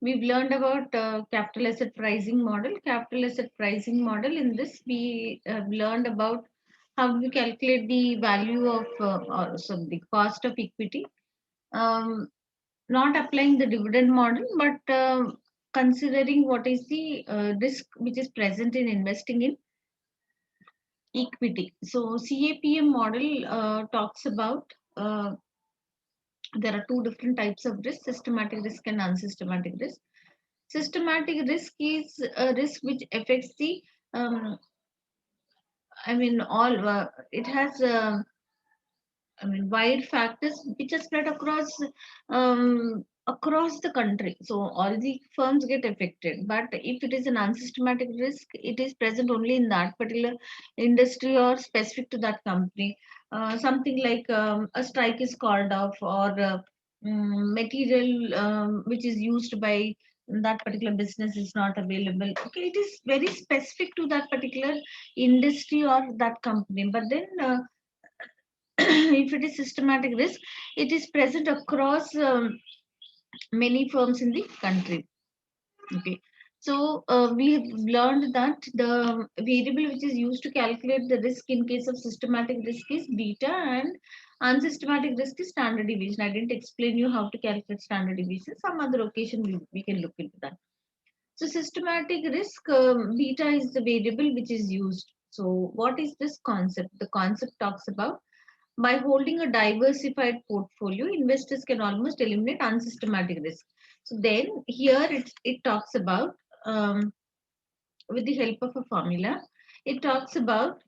we've learned about capital asset pricing model. Capital asset pricing model. In this, we have learned about how we calculate the value of so the cost of equity. Um, Not applying the dividend model, but considering what is the risk which is present in investing in equity. So CAPM model talks about there are two different types of risk: systematic risk and unsystematic risk. Systematic risk is a risk which affects the all it has wide factors which are spread across the country. So all the firms get affected. But if it is an unsystematic risk, it is present only in that particular industry or specific to that company. Something like a strike is called off, or material which is used by that particular business is not available. Okay, it is very specific to that particular industry or that company. But then if it is systematic risk, it is present across many firms in the country. Okay, so we have learned that the variable which is used to calculate the risk in case of systematic risk is beta, and unsystematic risk is standard deviation. I didn't explain you how to calculate standard deviation. Some other occasion we can look into that. So systematic risk, beta is the variable which is used. So what is this concept? The concept talks about by holding a diversified portfolio, investors can almost eliminate unsystematic risk. So then here it talks about with the help of a formula, it talks about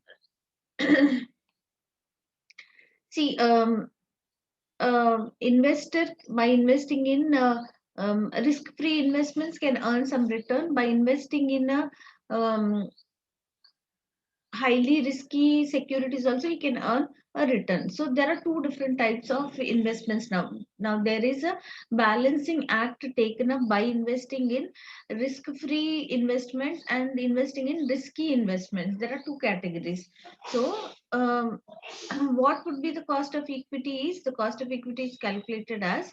see investor by investing in risk-free investments can earn some return. By investing in a highly risky securities also, you can earn a return. So there are two different types of investments now there is a balancing act taken up by investing in risk free investments and investing in risky investments. There are two categories. So what would be the cost of equity? Is the cost of equity is calculated as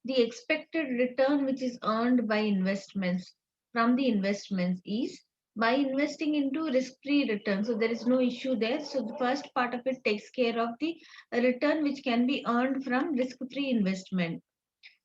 the expected return which is earned by investments from the investments is by investing into risk-free return. So there is no issue there. So the first part of it takes care of the return which can be earned from risk-free investment.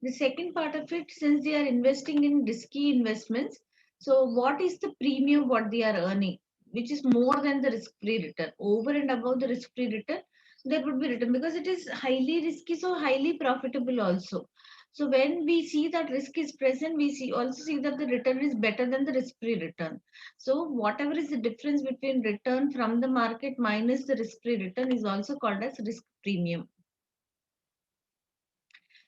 The second part of it, since they are investing in risky investments, so what is the premium what they are earning, which is more than the risk-free return, over and above the risk-free return, there would be return because it is highly risky, so highly profitable also. So when we see that risk is present, we also see that the return is better than the risk-free return. So whatever is the difference between return from the market minus the risk-free return is also called as risk premium.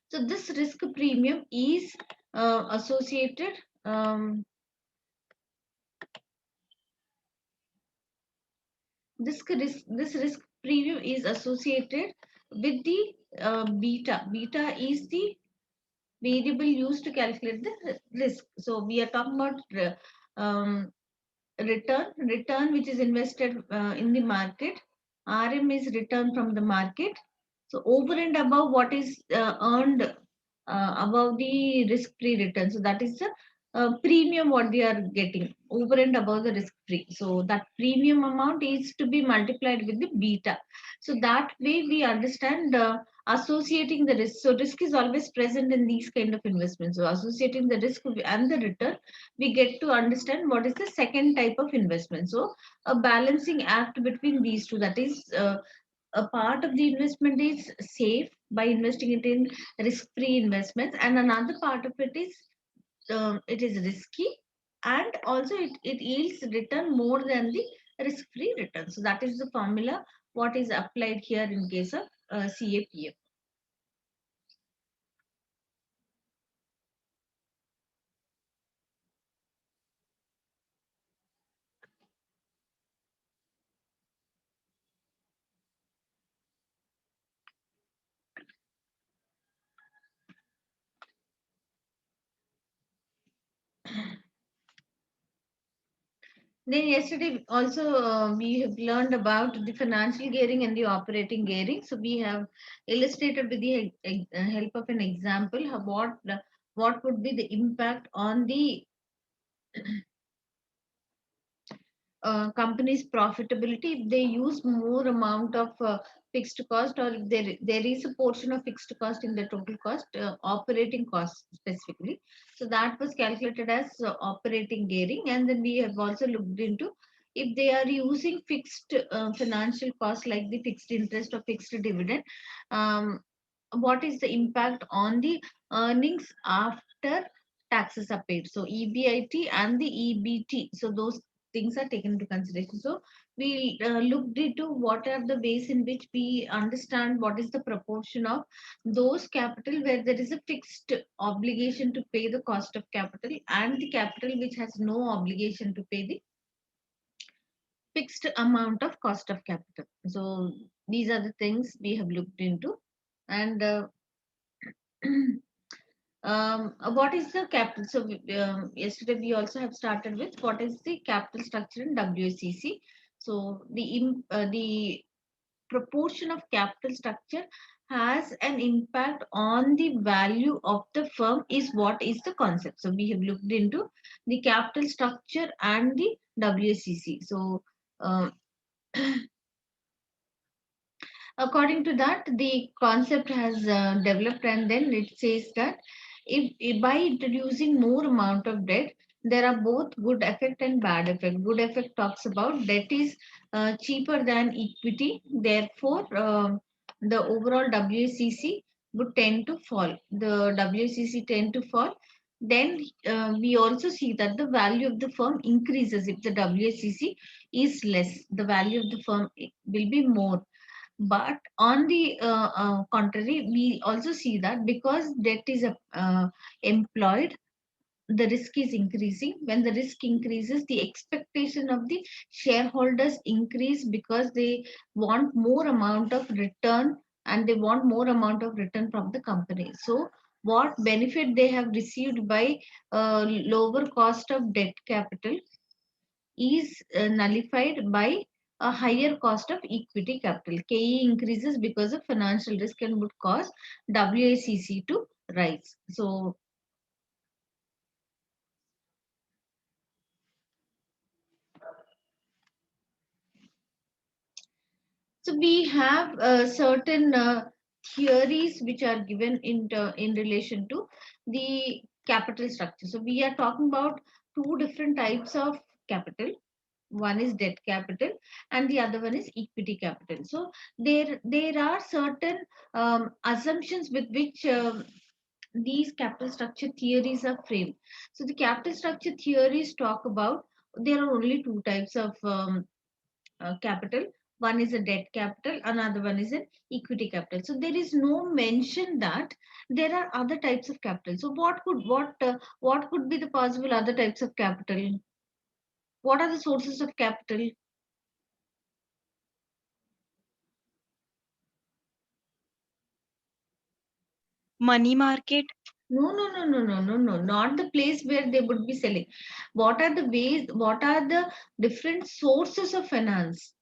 So this risk premium is associated. This risk premium is associated with the beta. Beta is the variable used to calculate the risk. So we are talking about return which is invested in the market. RM is return from the market. So over and above what is earned above the risk-free return. So that is the premium what they are getting over and above the risk-free. So that premium amount is to be multiplied with the beta. So that way we understand associating the risk. So risk is always present in these kind of investments. So associating the risk and the return, we get to understand what is the second type of investment. So a balancing act between these two, that is a part of the investment is safe by investing it in risk-free investments, and another part of it is risky, and also it yields return more than the risk-free return. So that is the formula what is applied here in case of CAPM. Then yesterday also we have learned about the financial gearing and the operating gearing. So we have illustrated with the help of an example what would be the impact on the company's profitability if they use more amount of fixed cost, or if there is a portion of fixed cost in the total cost, operating cost specifically. So that was calculated as operating gearing. And then we have also looked into if they are using fixed financial cost like the fixed interest or fixed dividend, um, what is the impact on the earnings after taxes are paid. So EBIT and the EBT, so those things are taken into consideration. So we looked into what are the ways in which we understand what is the proportion of those capital where there is a fixed obligation to pay the cost of capital, and the capital which has no obligation to pay the fixed amount of cost of capital. So these are the things we have looked into. And what is the capital? So yesterday we also have started with what is the capital structure in WACC. So the proportion of capital structure has an impact on the value of the firm is what is the concept. So we have looked into the capital structure and the WACC. So uh, according to that, the concept has developed, and then it says that if by introducing more amount of debt, there are both good effect and bad effect. Good effect talks about debt is cheaper than equity, therefore the overall WACC would tend to fall. The WACC tend to fall. Then we also see that the value of the firm increases if the WACC is less. The value of the firm will be more. But on the contrary, we also see that because debt is employed, the risk is increasing. When the risk increases, the expectation of the shareholders increase because they want more amount of return, and they want more amount of return from the company. So what benefit they have received by lower cost of debt capital is nullified by a higher cost of equity capital. KE increases because of financial risk and would cause WACC to rise. So we have certain theories which are given in relation to the capital structure. So we are talking about two different types of capital. One is debt capital and the other one is equity capital. So there are certain assumptions with which these capital structure theories are framed. So the capital structure theories talk about there are only two types of capital. One is a debt capital, another one is an equity capital. So there is no mention that there are other types of capital. So what could be the possible other types of capital? What are the sources of capital? Money market. No, no, no, no, no, no, no, not the place where they would be selling. What are the ways, what are the different sources of finance?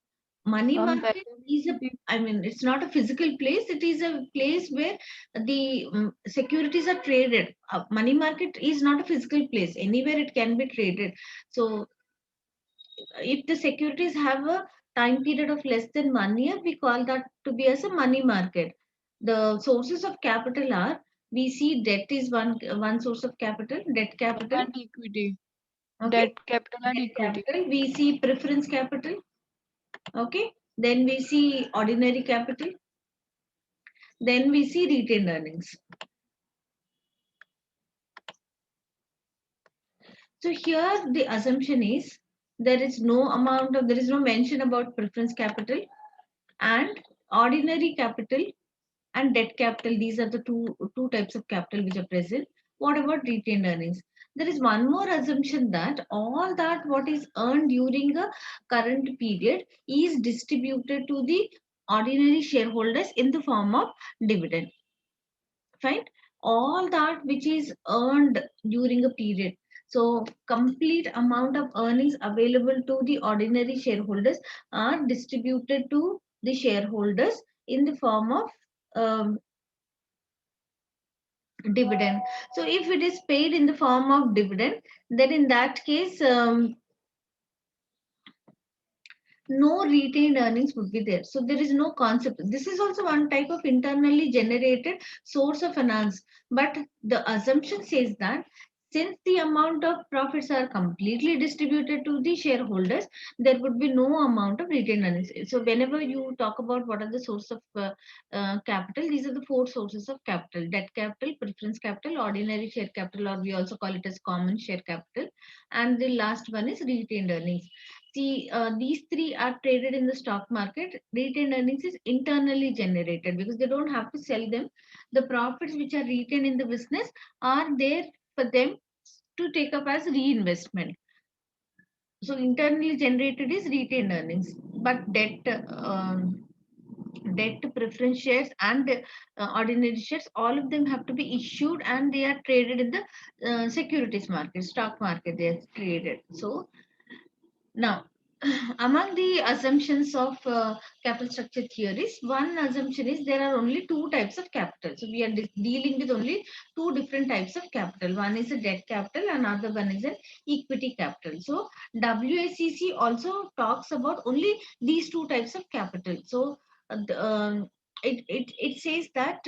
Money market Whether is a, I mean, it's not a physical place, it is a place where the securities are traded. Money market is not a physical place, anywhere it can be traded. So if the securities have a time period of less than 1 year, we call that to be as a money market. The sources of capital are, we see debt is one source of capital, debt capital. and equity. Okay, Debt capital and debt equity. capital. We see preference capital. Okay, then we see ordinary capital. Then we see retained earnings. So here the assumption is there is no mention about preference capital and ordinary capital and debt capital. These are the two types of capital which are present. What about retained earnings? There is one more assumption that all that what is earned during a current period is distributed to the ordinary shareholders in the form of dividend. Fine, all that which is earned during a period, so complete amount of earnings available to the ordinary shareholders are distributed to the shareholders in the form of um, dividend. So if it is paid in the form of dividend, then in that case, no retained earnings would be there. So there is no concept. This is also one type of internally generated source of finance. But the assumption says that since the amount of profits are completely distributed to the shareholders, there would be no amount of retained earnings. So whenever you talk about what are the source of capital, these are the four sources of capital: debt capital, preference capital, ordinary share capital, or we also call it as common share capital, and the last one is retained earnings. These three are traded in the stock market. Retained earnings is internally generated because they don't have to sell them. The profits which are retained in the business are there for them to take up as reinvestment. So internally generated is retained earnings, but debt, preference shares, and ordinary shares, all of them have to be issued and they are traded in the securities market, stock market. They are traded. So now, among the assumptions of capital structure theories, one assumption is there are only two types of capital. So we are dealing with only two different types of capital. One is a debt capital, another one is an equity capital. So WACC also talks about only these two types of capital. So it says that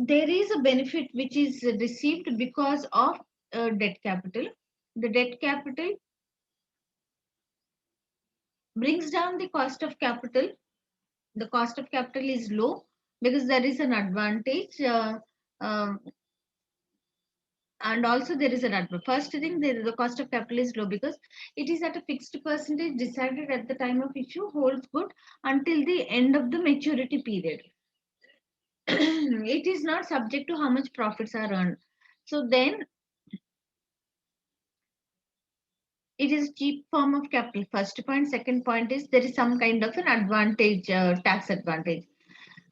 there is a benefit which is received because of debt capital. The debt capital brings down the cost of capital. The cost of capital is low because there is an advantage, um, and also there is an advantage. First thing, the cost of capital is low because it is at a fixed percentage decided at the time of issue, holds good until the end of the maturity period. It is not subject to how much profits are earned. So then it is cheap form of capital. First point. Second point is there is some kind of an advantage, tax advantage.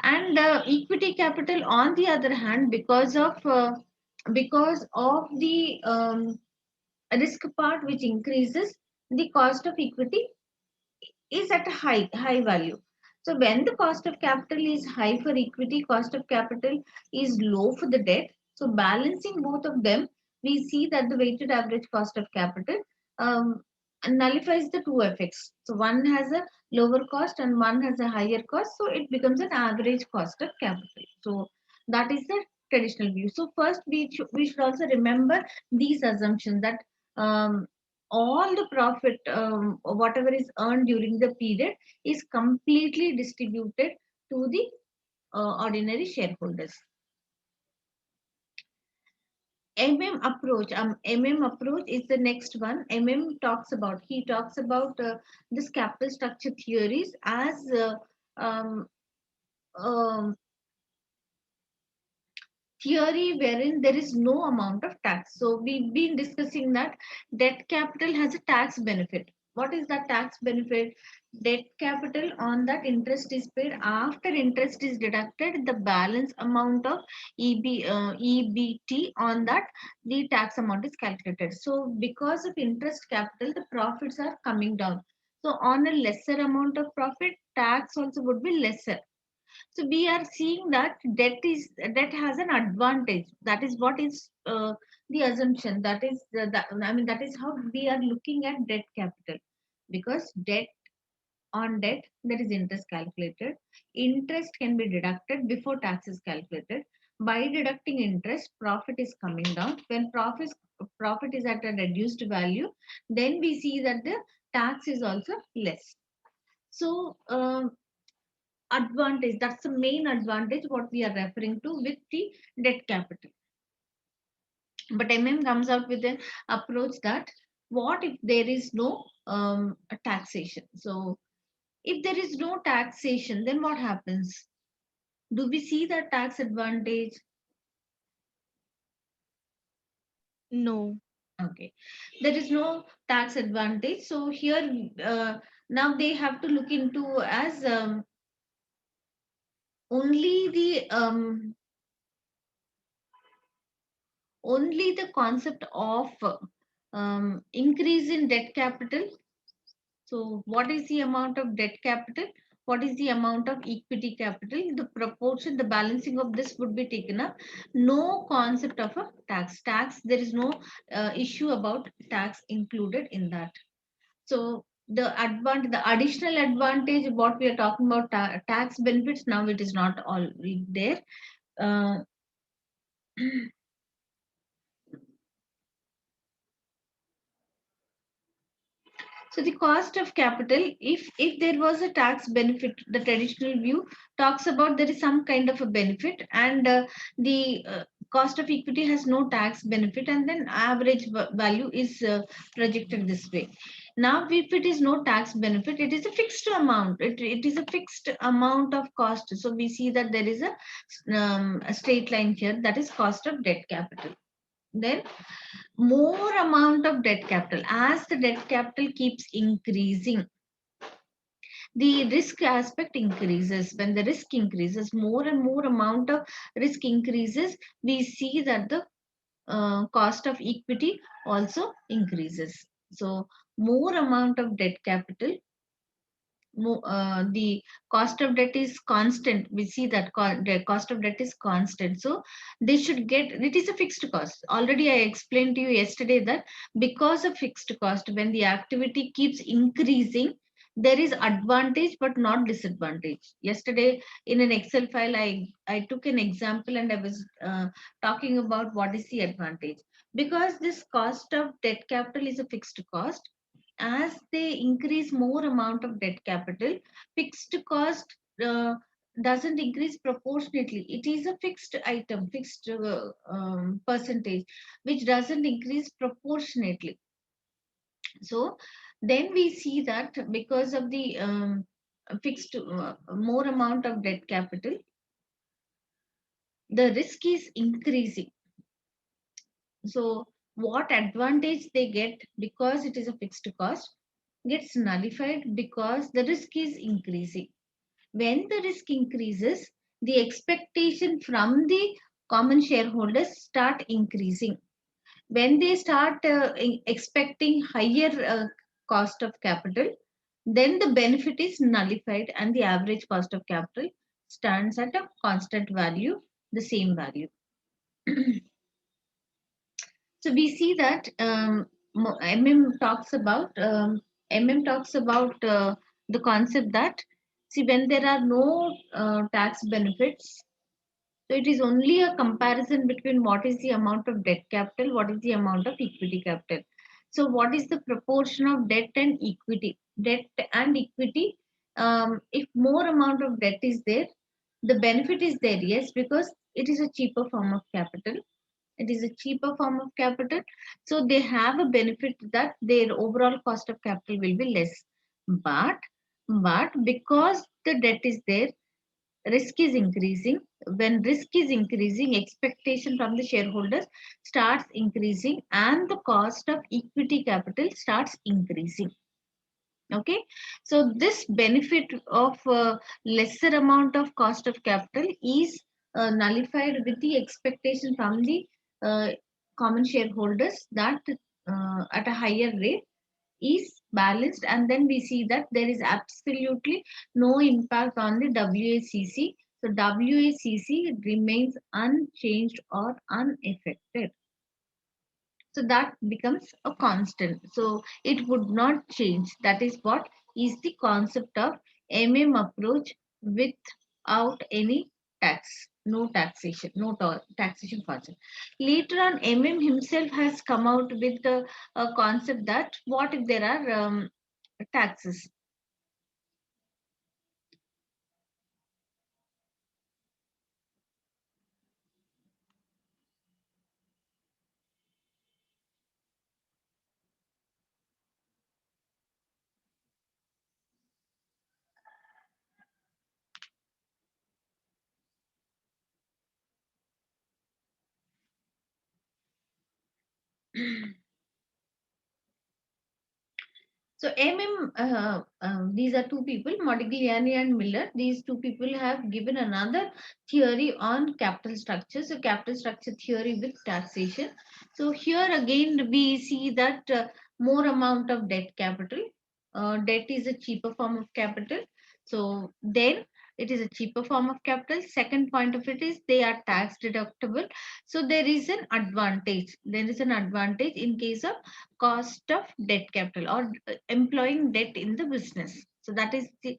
And equity capital, on the other hand, because of the risk part which increases, the cost of equity is at a high value. So when the cost of capital is high for equity, cost of capital is low for the debt. So balancing both of them, we see that the weighted average cost of capital um, nullifies the two effects. So one has a lower cost and one has a higher cost, so it becomes an average cost of capital. So that is the traditional view. So first we should also remember these assumptions that um, all the profit, whatever is earned during the period, is completely distributed to the ordinary shareholders. MM approach is the next one. He talks about this capital structure theories as um, um, theory wherein there is no amount of tax. So we've been discussing that debt capital has a tax benefit. What is that tax benefit? Debt capital, on that interest is paid. After interest is deducted, the balance amount of EBT on that, the tax amount is calculated. So because of interest capital, the profits are coming down. So on a lesser amount of profit, tax also would be lesser. So we are seeing that debt has an advantage. That is what is the assumption. That is how we are looking at debt capital, because debt there is interest calculated. Interest can be deducted before tax is calculated. By deducting interest, profit is coming down. When profit is at a reduced value, then we see that the tax is also less. So advantage, that's the main advantage what we are referring to with the debt capital. But comes out with an approach that what if there is no taxation? So if there is no taxation, then what happens? Do we see that tax advantage? No. Okay, there is no tax advantage. So here now they have to look into as only the only the concept of increase in debt capital. So what is the amount of debt capital? what is the amount of equity capital, the proportion, the balancing of this would be taken up. No concept of a tax, there is no issue about tax included in that. So the additional advantage, what we are talking about, tax benefits, now it is not all there. uh, So the cost of capital, if there was a tax benefit, the traditional view talks about there is some kind of a benefit, and the cost of equity has no tax benefit, and then average value is projected this way. Now, if it is no tax benefit, it is a fixed amount. It is a fixed amount of cost. So we see that there is a straight line here, that is cost of debt capital. Then more amount of debt capital, as the debt capital keeps increasing, the risk aspect increases. When the risk increases, more and more amount of risk increases, we see that the cost of equity also increases. So more amount of debt capital, the cost of debt is constant. We see that the cost of debt is constant, so they should get, it is a fixed cost. Already I explained to you yesterday that because of fixed cost, when the activity keeps increasing, there is advantage but not disadvantage. Yesterday in an Excel file, I took an example, and I was talking about what is the advantage. Because this cost of debt capital is a fixed cost, as they increase more amount of debt capital, fixed cost doesn't increase proportionately. It is a fixed item, fixed percentage, which doesn't increase proportionately. So then we see that because of the fixed more amount of debt capital, the risk is increasing. So what advantage they get because it is a fixed cost gets nullified because the risk is increasing. When the risk increases, the expectation from the common shareholders start increasing. When they start expecting higher cost of capital, then the benefit is nullified and the average cost of capital stands at a constant value, the same value. So we see that MM talks about the concept that, see, when there are no tax benefits, so it is only a comparison between what is the amount of debt capital, what is the amount of equity capital. So what is the proportion of debt and equity? Debt and equity, if more amount of debt is there, the benefit is there, yes, because it is a cheaper form of capital. It is a cheaper form of capital. So they have a benefit that their overall cost of capital will be less. But because the debt is there, risk is increasing. When risk is increasing, expectation from the shareholders starts increasing, and the cost of equity capital starts increasing. Okay, so this benefit of lesser amount of cost of capital is nullified with the expectation from the uh, common shareholders that at a higher rate is balanced, and then we see that there is absolutely no impact on the WACC. So WACC remains unchanged or unaffected. So that becomes a constant. So it would not change. That is what is the concept of approach without any tax, no taxation, no taxation concept. Later on, himself has come out with a concept that what if there are taxes. So these are two people, Modigliani and Miller. These two people have given another theory on capital structure. So capital structure theory with taxation. So here again we see that more amount of debt capital. Debt is a cheaper form of capital. So then it is a cheaper form of capital. Second point of it is they are tax deductible. So there is an advantage. There is an advantage in case of cost of debt capital or employing debt in the business. So that's the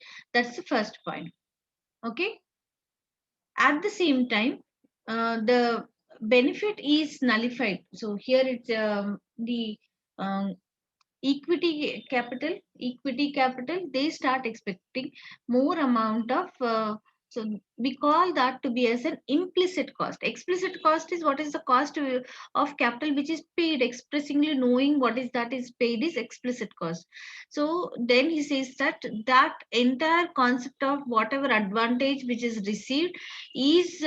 first point. Okay. At the same time, the benefit is nullified. So here it's the um, equity capital, they start expecting more amount of so we call that to be as an implicit cost. Explicit cost is what is the cost of capital which is paid expressingly, knowing what is that is paid is explicit cost. So then he says that that entire concept of whatever advantage which is received is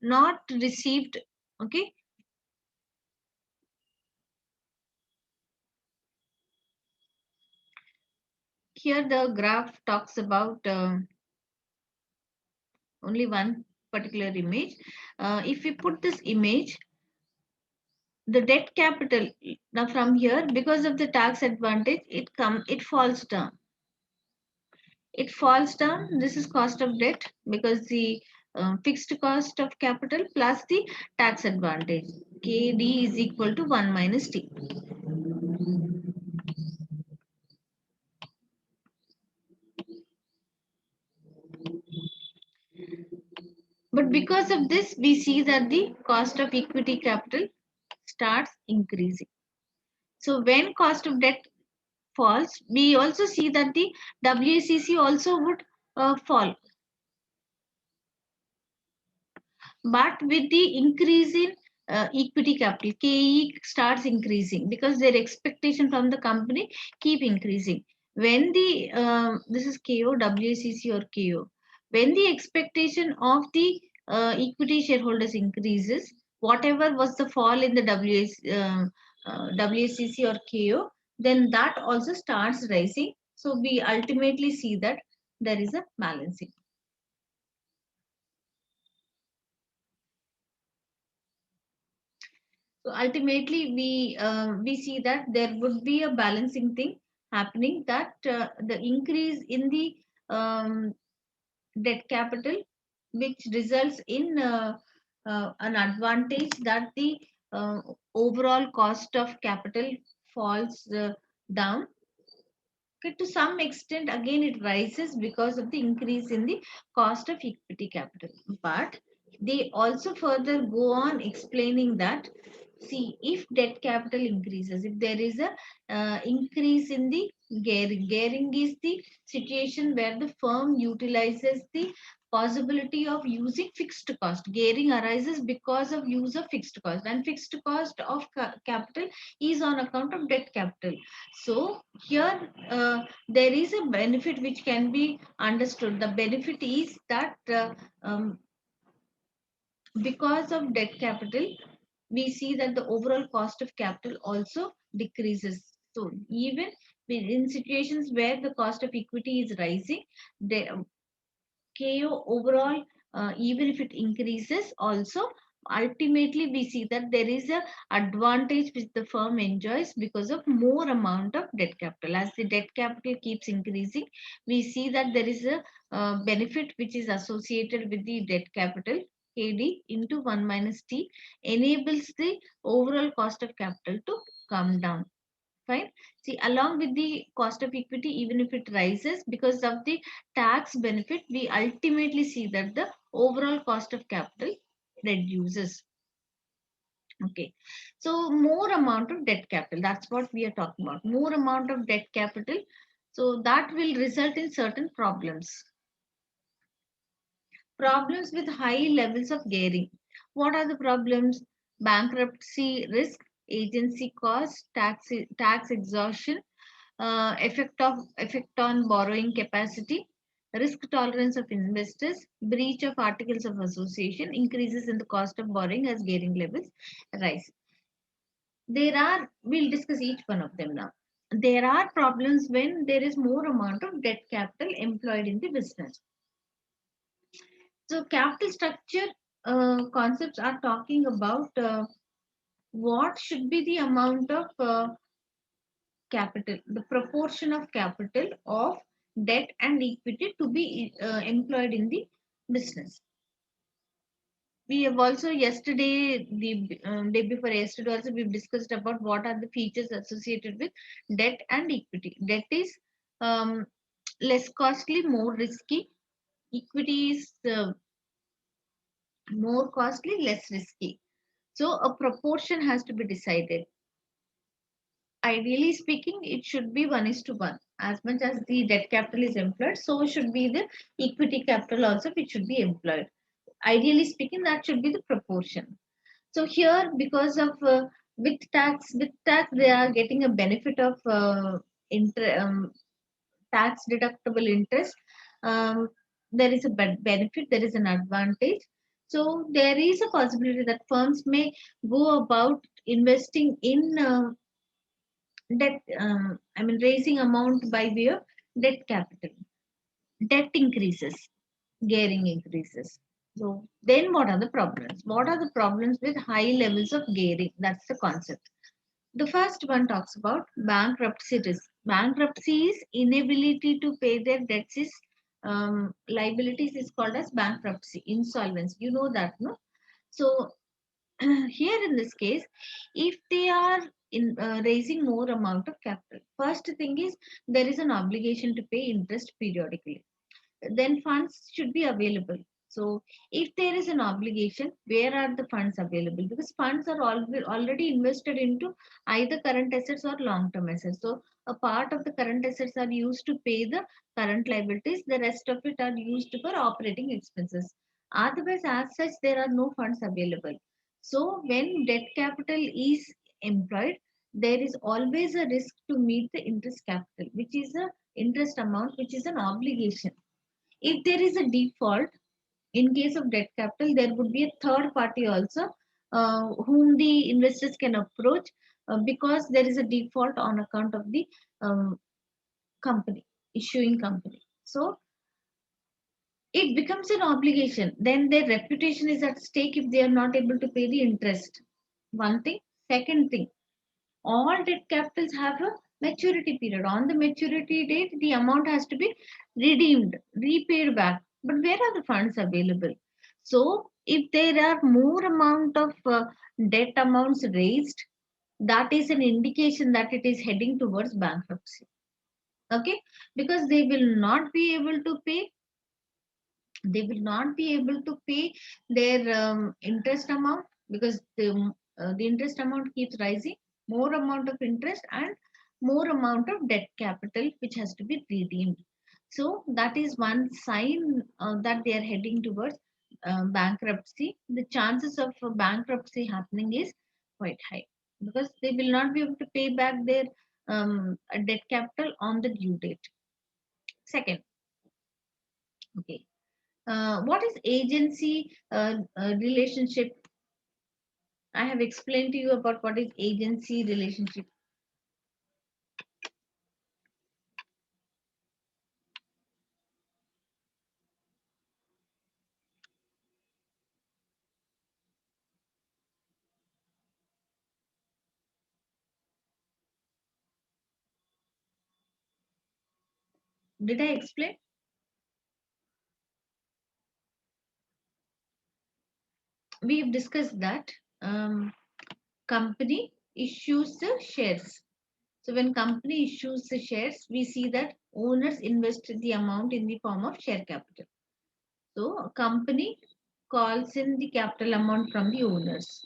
not received. Okay. Here the graph talks about only one particular image. If we put this image, the debt capital, now from here, because of the tax advantage, it falls down. It falls down. This is cost of debt because the fixed cost of capital plus the tax advantage. KD is equal to 1 minus T. But because of this, we see that the cost of equity capital starts increasing. So when cost of debt falls, we also see that the WACC also would fall. But with the increase in equity capital, KE starts increasing because their expectation from the company keep increasing. When the this is KO, WACC or KO, when the expectation of the equity shareholders increases, whatever was the fall in the WACC or KO, then that also starts rising. So we ultimately see that there is a balancing. So ultimately, we see that there would be a balancing thing happening, that the increase in the um, debt capital, which results in an advantage that the uh, overall cost of capital falls down. Okay, to some extent, again, it rises because of the increase in the cost of equity capital. But they also further go on explaining that, see, if debt capital increases, if there is a increase in the gearing is the situation where the firm utilizes the possibility of using fixed cost. Gearing arises because of use of fixed cost, and fixed cost of capital is on account of debt capital. So here there is a benefit which can be understood. The benefit is that because of debt capital, we see that the overall cost of capital also decreases. So even in situations where the cost of equity is rising, the KO overall, even if it increases, also ultimately we see that there is a advantage which the firm enjoys because of more amount of debt capital. As the debt capital keeps increasing, we see that there is a benefit which is associated with the debt capital. KD into 1 minus T enables the overall cost of capital to come down. Fine. See, along with the cost of equity, even if it rises because of the tax benefit, we ultimately see that the overall cost of capital reduces. Okay. So more amount of debt capital, that's what we are talking about. More amount of debt capital. So that will result in certain problems. Problems with high levels of gearing. What are the problems? Bankruptcy risk, agency cost, tax exhaustion, effect on borrowing capacity, risk tolerance of investors, breach of articles of association, increases in the cost of borrowing as gearing levels rise. We'll discuss each one of them now. There are problems when there is more amount of debt capital employed in the business. So capital structure concepts are talking about what should be the amount of capital, the proportion of capital of debt and equity to be employed in the business. We have also yesterday, the day before yesterday, also we've discussed about what are the features associated with debt and equity. Debt is um, less costly, more risky. Equity is more costly, less risky. So a proportion has to be decided. Ideally speaking, it should be 1:1. As much as the debt capital is employed, so should be the equity capital also, which should be employed. Ideally speaking, that should be the proportion. So here, because of with tax, they are getting a benefit of tax deductible interest. Um, there is a benefit, there is an advantage. So there is a possibility that firms may go about investing in debt. I mean, raising amount by way of debt capital. Debt increases, gearing increases. So then, what are the problems? What are the problems with high levels of gearing? That's the concept. The first one talks about bankruptcy risk. Bankruptcy is inability to pay their debts is liabilities is called as bankruptcy, insolvency. You know that, no? So here in this case, if they are in raising more amount of capital, first thing is there is an obligation to pay interest periodically, then funds should be available. So if there is an obligation, where are the funds available? Because funds are already invested into either current assets or long term assets. So a part of the current assets are used to pay the current liabilities, the rest of it are used for operating expenses. Otherwise, as such, there are no funds available. So when debt capital is employed, there is always a risk to meet the interest capital, which is a interest amount, which is an obligation. If there is a default, in case of debt capital, there would be a third party also, whom the investors can approach, because there is a default on account of the um, company, issuing company. So it becomes an obligation. Then their reputation is at stake if they are not able to pay the interest. One thing. Second thing, all debt capitals have a maturity period. On the maturity date, the amount has to be redeemed, repaid back. But where are the funds available? So, if there are more amount of debt amounts raised, that is an indication that it is heading towards bankruptcy. Okay, because they will not be able to pay, they will not be able to pay their interest amount, because the interest amount keeps rising, more amount of interest and more amount of debt capital which has to be redeemed. So that is one sign that they are heading towards bankruptcy. The chances of bankruptcy happening is quite high, because they will not be able to pay back their debt capital on the due date. Second, okay, what is agency relationship? I have explained to you about what is agency relationship. Did I explain? We have discussed that company issues the shares. So when company issues the shares, we see that owners invest the amount in the form of share capital. So a company calls in the capital amount from the owners.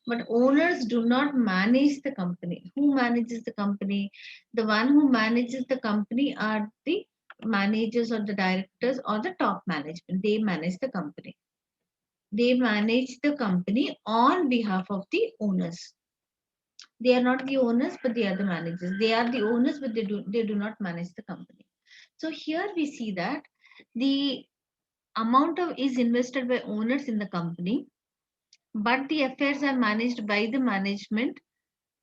But owners do not manage the company. Who manages the company? The one who manages the company are the managers or the directors or the top management. They manage the company. They manage the company on behalf of the owners. They are not the owners, but they are the managers. They are the owners, but they do not manage the company. So here we see that the amount of is invested by owners in the company, but the affairs are managed by the management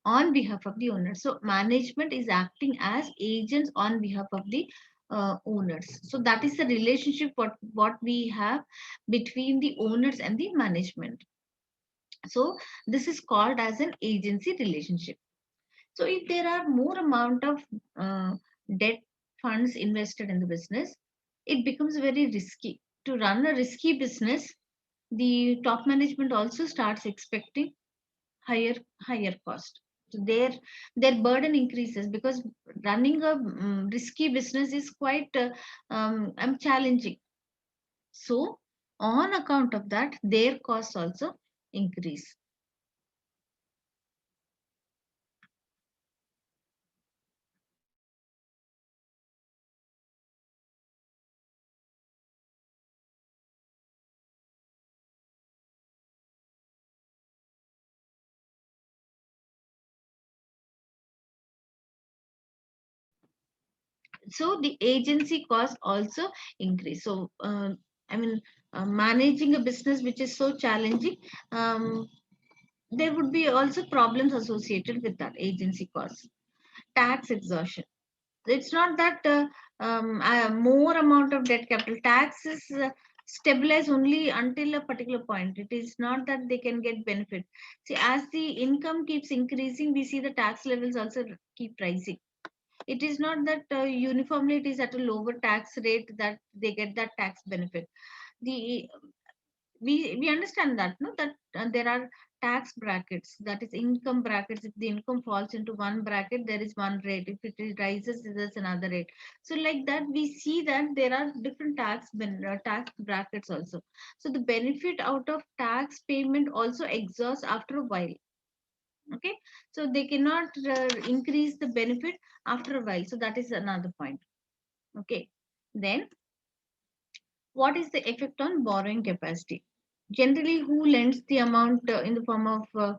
on behalf of the owner. So management is acting as agents on behalf of the owners. So that is the relationship what we have between the owners and the management. So this is called as an agency relationship. So if there are more amount of uh, debt funds invested in the business, it becomes very risky. To run a risky business, the top management also starts expecting higher higher cost. So their burden increases because running a risky business is quite challenging. So on account of that, their costs also increase. So the agency costs also increase. So I mean, managing a business which is so challenging, um, there would be also problems associated with that agency costs. Tax exhaustion. It's not that more amount of debt capital tax is stabilized only until a particular point. It is not that they can get benefit. See, as the income keeps increasing, we see the tax levels also keep rising. It is not that uniformly it is at a lower tax rate that they get that tax benefit. The we understand that, no, that there are tax brackets, that is income brackets. If the income falls into one bracket, there is one rate. If it rises, there's another rate. So like that, we see that there are different tax brackets also. So the benefit out of tax payment also exhausts after a while. Okay, so they cannot increase the benefit after a while. So that is another point. Okay, then what is the effect on borrowing capacity? Generally, who lends the amount in the form of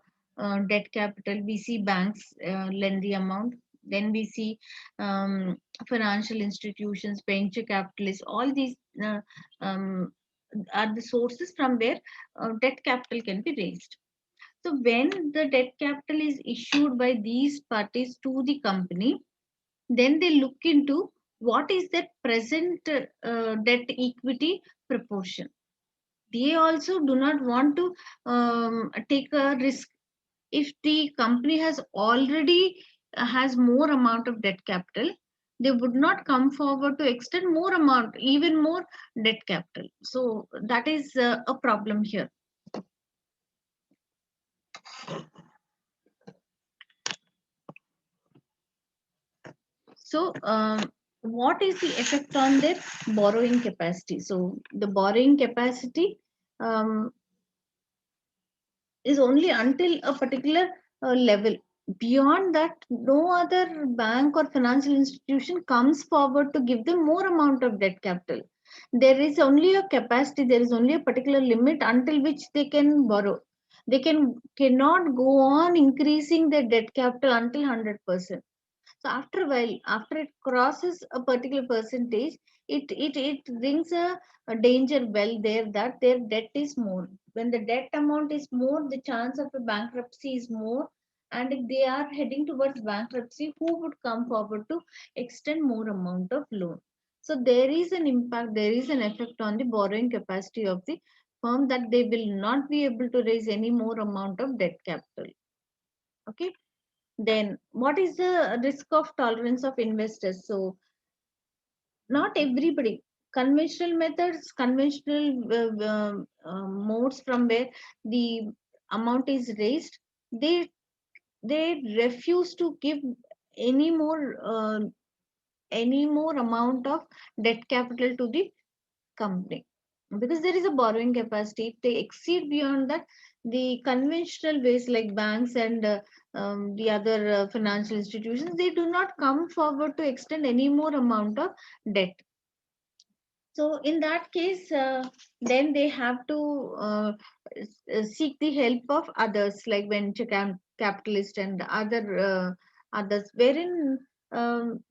debt capital? We see banks lend the amount. Then we see um, financial institutions, venture capitalists. All these um, are the sources from where debt capital can be raised. So when the debt capital is issued by these parties to the company, then they look into what is their present debt equity proportion. They also do not want to take a risk. If the company has already has more amount of debt capital, they would not come forward to extend more amount, even more debt capital. So that is a problem here. So, what is the effect on their borrowing capacity? So, the borrowing capacity um, is only until a particular level. Beyond that, no other bank or financial institution comes forward to give them more amount of debt capital. There is only a capacity, there is only a particular limit until which they can borrow. They cannot go on increasing their debt capital until 100%. So after a while, after it crosses a particular percentage, it brings a danger well there that their debt is more. When the debt amount is more, the chance of a bankruptcy is more. And if they are heading towards bankruptcy, who would come forward to extend more amount of loan? So there is an impact, there is an effect on the borrowing capacity of the firm, that they will not be able to raise any more amount of debt capital. Okay, then what is the risk of tolerance of investors? So not everybody. Conventional methods, conventional modes from where the amount is raised, they they refuse to give any more amount of debt capital to the company, because there is a borrowing capacity. If they exceed beyond that, the conventional ways like banks and the other financial institutions, they do not come forward to extend any more amount of debt. So in that case, then they have to seek the help of others like venture capitalist and other others, wherein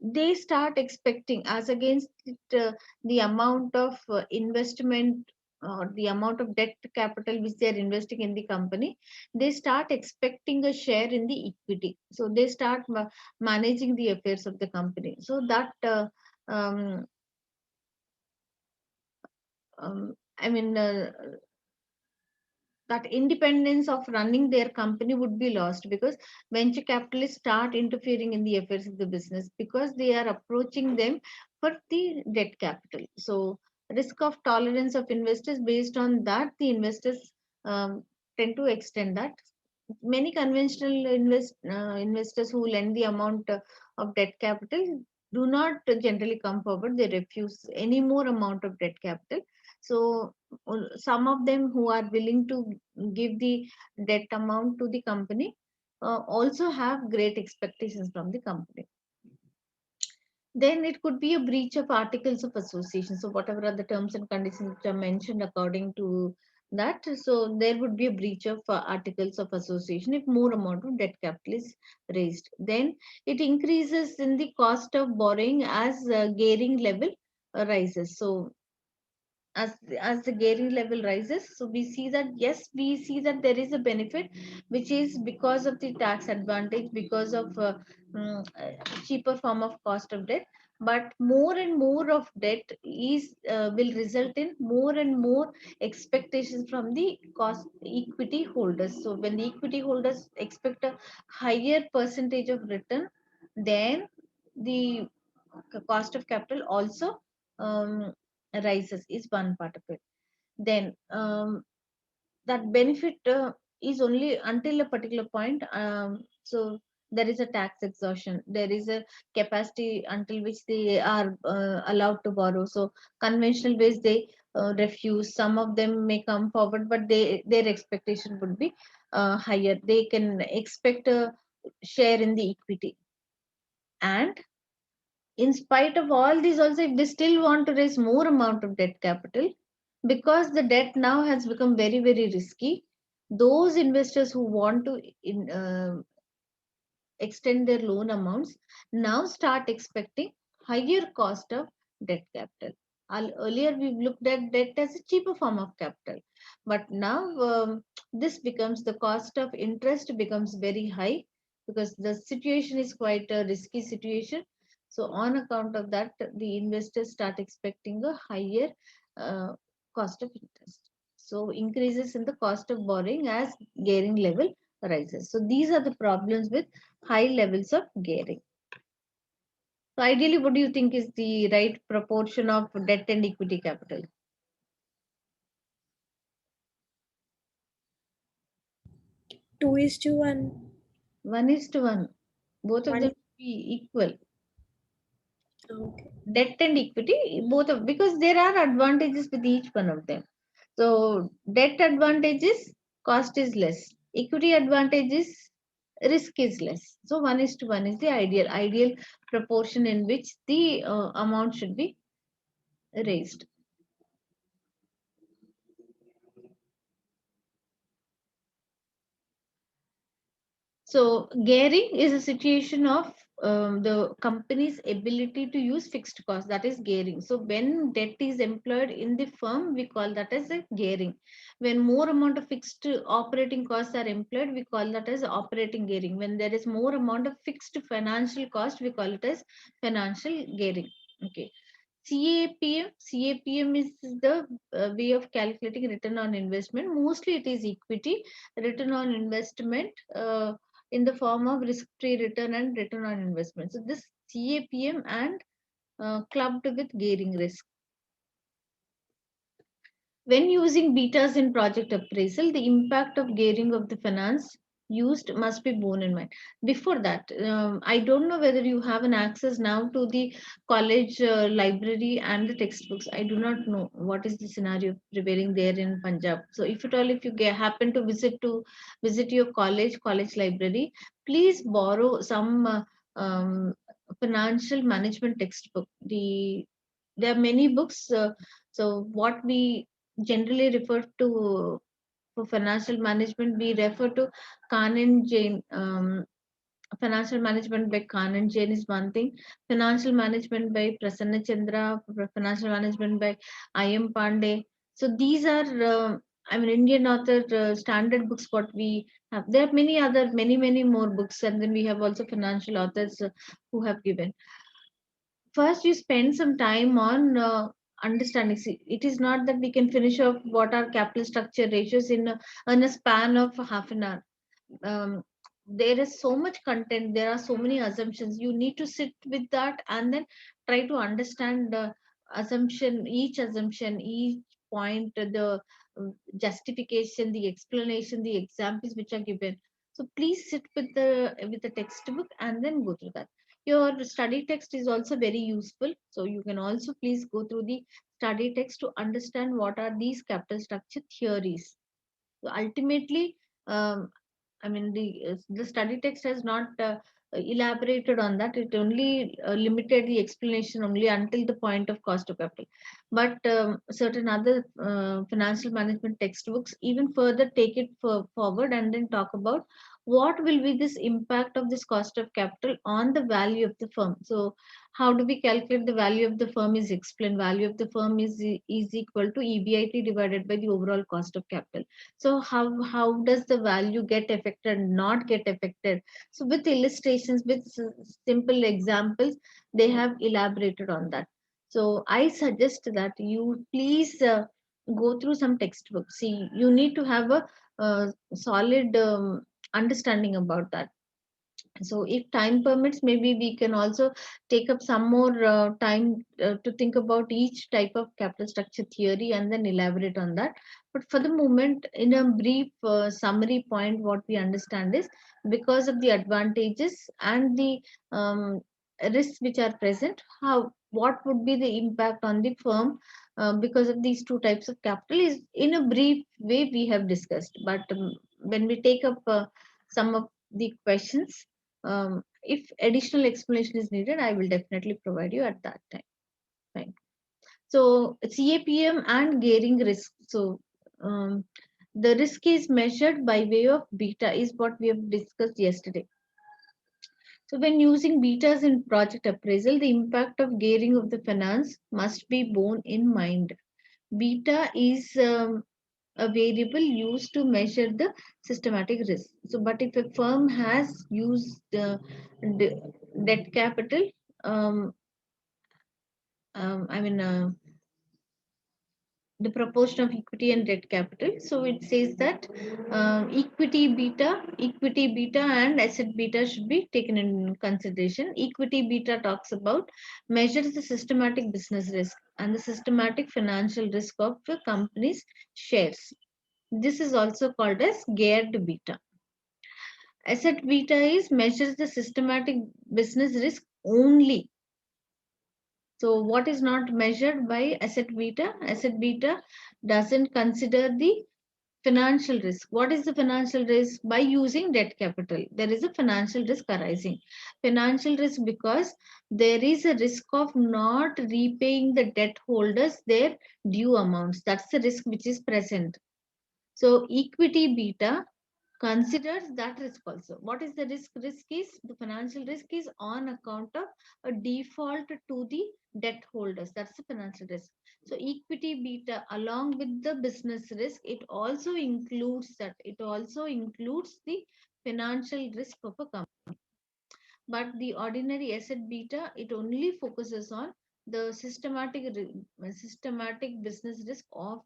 they start expecting, as against the amount of investment or the amount of debt capital which they are investing in the company, they start expecting a share in the equity. So they start managing the affairs of the company. So that um, I mean, that independence of running their company would be lost, because venture capitalists start interfering in the affairs of the business because they are approaching them for the debt capital. So risk of tolerance of investors, based on that the investors um, tend to extend that. Many conventional investors who lend the amount of debt capital do not generally come forward. They refuse any more amount of debt capital. So some of them who are willing to give the debt amount to the company also have great expectations from the company. Then it could be a breach of articles of association. So whatever are the terms and conditions which are mentioned according to that, so there would be a breach of articles of association if more amount of debt capital is raised. Then it increases in the cost of borrowing as gearing level rises. So as the gearing level rises, so we see that, yes, we see that there is a benefit, which is because of the tax advantage, because of cheaper form of cost of debt. But more and more of debt is will result in more and more expectations from the cost equity holders. So when the equity holders expect a higher percentage of return, then the cost of capital also um, rises, is one part of it. Then that benefit is only until a particular point. So there is a tax exhaustion, there is a capacity until which they are allowed to borrow. So conventional ways they refuse. Some of them may come forward, but their expectation would be higher. They can expect a share in the equity. And in spite of all these also, if they still want to raise more amount of debt capital, because the debt now has become very very risky, those investors who want to extend their loan amounts now start expecting higher cost of debt capital. Earlier we looked at debt as a cheaper form of capital, but now this becomes, the cost of interest becomes very high, because the situation is quite a risky situation. So on account of that, the investors start expecting a higher uh, cost of interest. So increases in the cost of borrowing as gearing level rises. So these are the problems with high levels of gearing. So ideally, what do you think is the right proportion of debt and equity capital? 2:1. 1:1. Both of them One. should be equal. Okay. Debt and equity, both of, because there are advantages with each one of them. So debt advantages, cost is less. Equity advantages, risk is less. So 1:1 is the ideal proportion in which the amount should be raised. So gearing is a situation of the company's ability to use fixed cost. That is gearing. So when debt is employed in the firm, we call that as a gearing. When more amount of fixed operating costs are employed, we call that as operating gearing. When there is more amount of fixed financial cost, we call it as financial gearing. Okay. CAPM is the way of calculating return on investment. Mostly it is equity return on investment in the form of risk-free return and return on investment. So this CAPM and clubbed with gearing risk. When using betas in project appraisal, the impact of gearing of the finance used must be borne in mind. Before that, I don't know whether you have an access now to the college library and the textbooks. I do not know what is the scenario prevailing there in Punjab. So if at all, if you happen to visit your college library, please borrow some financial management textbook. There are many books. So what we generally refer to for financial management, we refer to Khan and Jane. Financial management by Khan and Jane is one thing. Financial management by Prasanna Chandra. Financial management by I.M. Pandey. So these are, I mean, Indian author standard books. What we have, there are many other, many more books, and then we have also financial authors who have given. First, you spend some time on understanding. See, it is not that we can finish off what are capital structure ratios in a span of half an hour. um, there is so much content, there are so many assumptions, you need to sit with that and then try to understand the assumption, each point, the justification, the explanation, the examples which are given. So please sit with the textbook and then go through that. Your study text is also very useful, so you can also please go through the study text to understand what are these capital structure theories. So ultimately, I mean, the study text has not elaborated on that. It only limited the explanation only until the point of cost of capital. But certain other financial management textbooks even further take it forward and then talk about what will be this impact of this cost of capital on the value of the firm. So how do we calculate the value of the firm is explained. Value of the firm is equal to EBIT divided by the overall cost of capital. So how does the value get affected, not get affected? So with illustrations, with simple examples, they have elaborated on that. So I suggest that you please go through some textbooks. See, you need to have a solid understanding about that. So if time permits, maybe we can also take up some more time to think about each type of capital structure theory and then elaborate on that. But for the moment, in a brief summary point, what we understand is because of the advantages and the um, risks which are present, how what would be the impact on the firm because of these two types of capital is in a brief way we have discussed. But when we take up some of the questions, if additional explanation is needed, I will definitely provide you at that time. Fine. So CAPM and gearing risk. So the risk is measured by way of beta, is what we have discussed yesterday. So when using betas in project appraisal, the impact of gearing of the finance must be borne in mind. Beta is a variable used to measure the systematic risk. So, but if a firm has used d- debt capital, um, I mean, the proportion of equity and debt capital. So it says that equity beta and asset beta should be taken in consideration. Equity beta talks about measures the systematic business risk and the systematic financial risk of the company's shares. This is also called as geared beta. Asset beta is measures the systematic business risk only. So what is not measured by asset beta? Asset beta doesn't consider the financial risk. What is the financial risk? By using debt capital, there is a financial risk arising. Financial risk because there is a risk of not repaying the debt holders their due amounts. That's the risk which is present. So equity beta considers that risk also. What is the risk? Risk is the financial risk is on account of a default to the debt holders. That's the financial risk. So equity beta along with the business risk, it also includes that. It also includes the financial risk of a company. But the ordinary asset beta, it only focuses on the systematic business risk of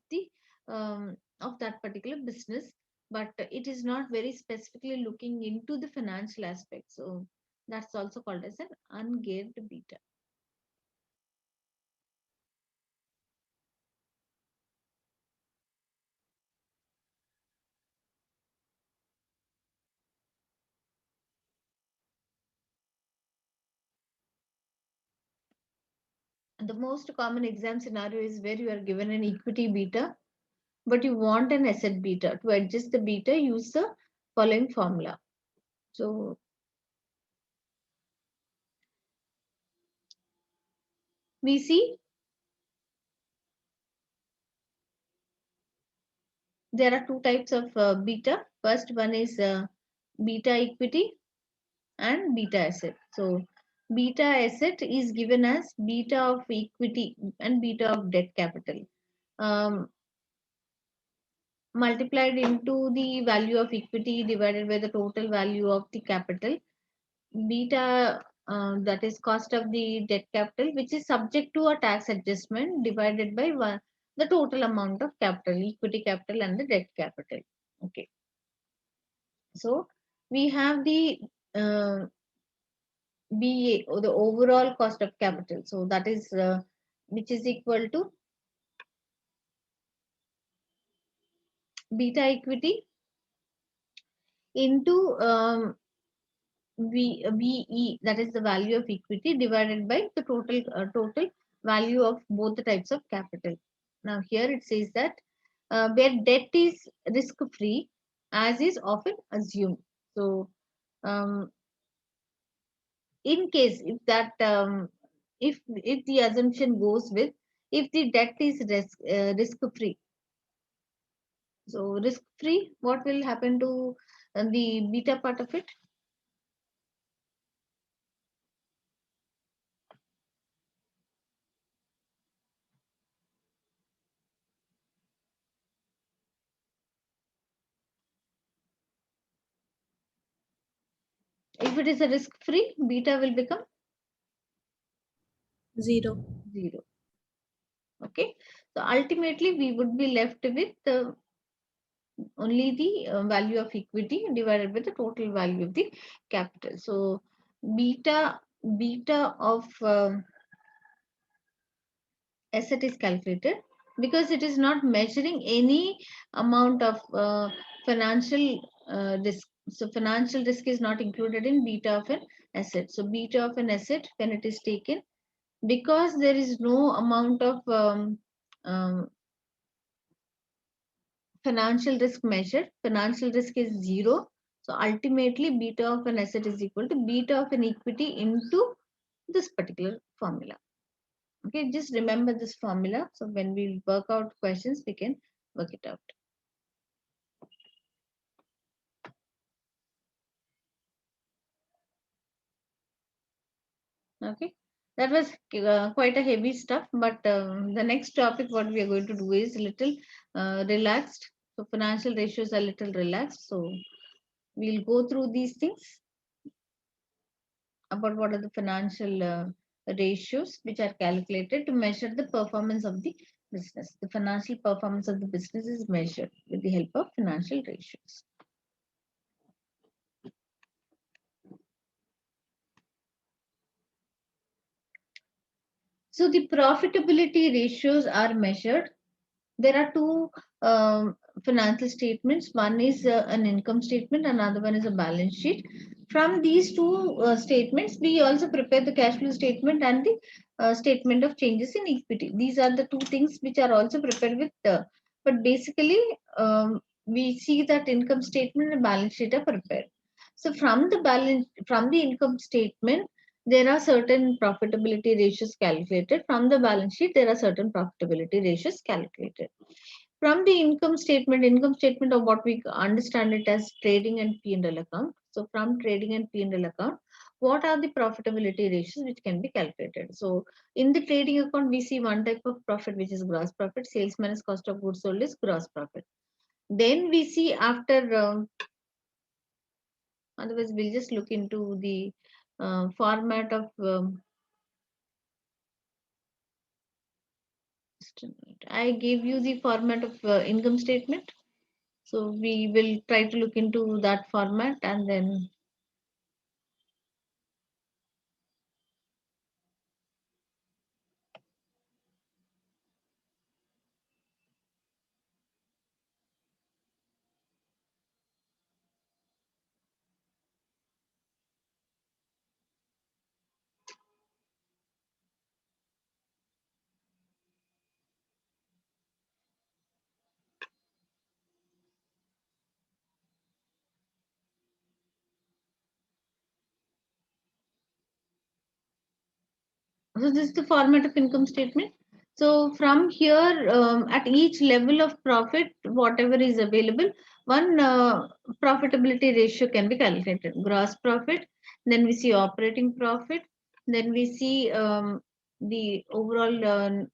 that particular business, but it is not very specifically looking into the financial aspect. So that's also called as an ungeared beta. And the most common exam scenario is where you are given an equity beta, but you want an asset beta. To adjust the beta, use the following formula. So we see there are two types of beta. First one is beta equity and beta asset. So beta asset is given as beta of equity and beta of debt capital multiplied into the value of equity divided by the total value of the capital. Beta that is cost of the debt capital, which is subject to a tax adjustment divided by one, the total amount of capital, equity capital and the debt capital. Okay. So we have the uh, BA, or the overall cost of capital. So that is which is equal to beta equity into VE, that is the value of equity divided by the total value of both the types of capital. Now here it says that where debt is risk free, as is often assumed. So um, in case if that if the assumption goes with, if the debt is risk free, so risk free, what will happen to the beta part of it? If it is a risk free, beta will become 0. 0. Okay, so ultimately we would be left with only the value of equity divided by the total value of the capital. So beta of asset is calculated because it is not measuring any amount of financial risk. So financial risk is not included in beta of an asset. So beta of an asset, when it is taken, because there is no amount of um, financial risk measured, financial risk is 0. So ultimately beta of an asset is equal to beta of an equity into this particular formula. Okay, just remember this formula. So when we work out questions, we can work it out. Okay, that was quite a heavy stuff, but the next topic what we are going to do is little relaxed. So financial ratios are little relaxed. So we'll go through these things about what are the financial ratios which are calculated to measure the performance of the business. The financial performance of the business is measured with the help of financial ratios. So the profitability ratios are measured. There are two financial statements. One is an income statement, another one is a balance sheet. From these two statements, we also prepare the cash flow statement and the statement of changes in equity. These are the two things which are also prepared with. But basically, we see that income statement and balance sheet are prepared. So from the income statement, there are certain profitability ratios calculated. From the balance sheet, there are certain profitability ratios calculated. From the income statement of what we understand it as trading and P&L account. So from trading and P&L account, what are the profitability ratios which can be calculated? So in the trading account, we see one type of profit, which is gross profit. Sales minus cost of goods sold is gross profit. Then we see after, otherwise we'll just look into the format of just a minute. I gave you the format of income statement. So we will try to look into that format and then so this is the format of income statement. So from here, at each level of profit, whatever is available, one profitability ratio can be calculated. Gross profit, then we see operating profit, then we see the overall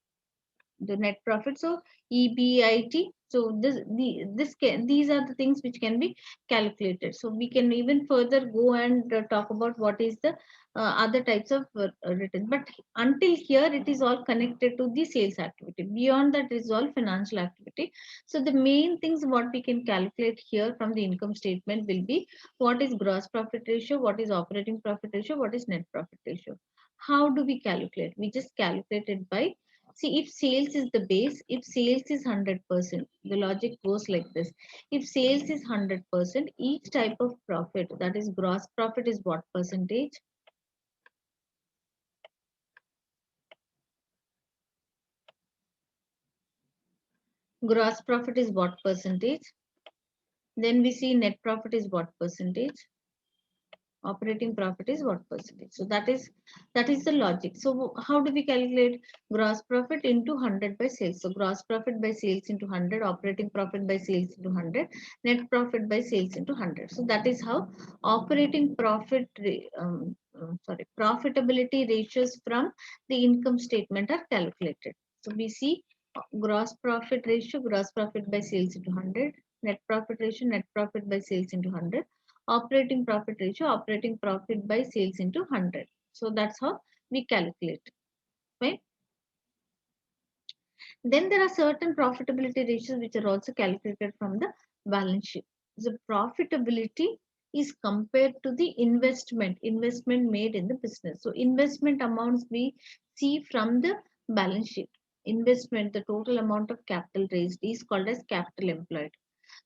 the net profit. So EBIT, So these are the things which can be calculated. So we can even further go and talk about what is the other types of returns. But until here, it is all connected to the sales activity. Beyond that, it is all financial activity. So the main things what we can calculate here from the income statement will be what is gross profit ratio, what is operating profit ratio, what is net profit ratio. How do we calculate? We just calculate it by, see, if sales is the base, if sales is 100%, the logic goes like this. If sales is 100%, each type of profit, that is gross profit, is what percentage? Gross profit is what percentage? Then we see net profit is what percentage? Operating profit is what percentage? So that is the logic. So how do we calculate? Gross profit into 100 by sales. So gross profit by sales into 100, operating profit by sales into 100, net profit by sales into 100. So that is how operating profit profitability ratios from the income statement are calculated. So we see gross profit ratio, gross profit by sales into 100, net profit ratio, net profit by sales into 100, operating profit ratio, operating profit by sales into 100. So that's how we calculate, right? Then there are certain profitability ratios which are also calculated from the balance sheet. The profitability is compared to the investment made in the business. So investment amounts we see from the balance sheet. Investment, the total amount of capital raised, is called as capital employed.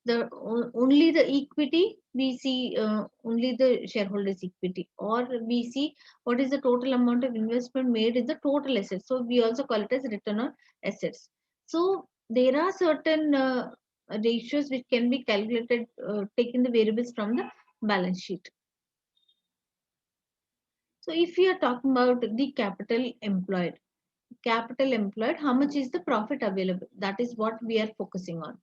Only the equity we see, only the shareholders equity, or we see what is the total amount of investment made in the total assets. So we also call it as return on assets. So there are certain ratios which can be calculated, taking the variables from the balance sheet. So if we are talking about the capital employed, how much is the profit available? That is what we are focusing on.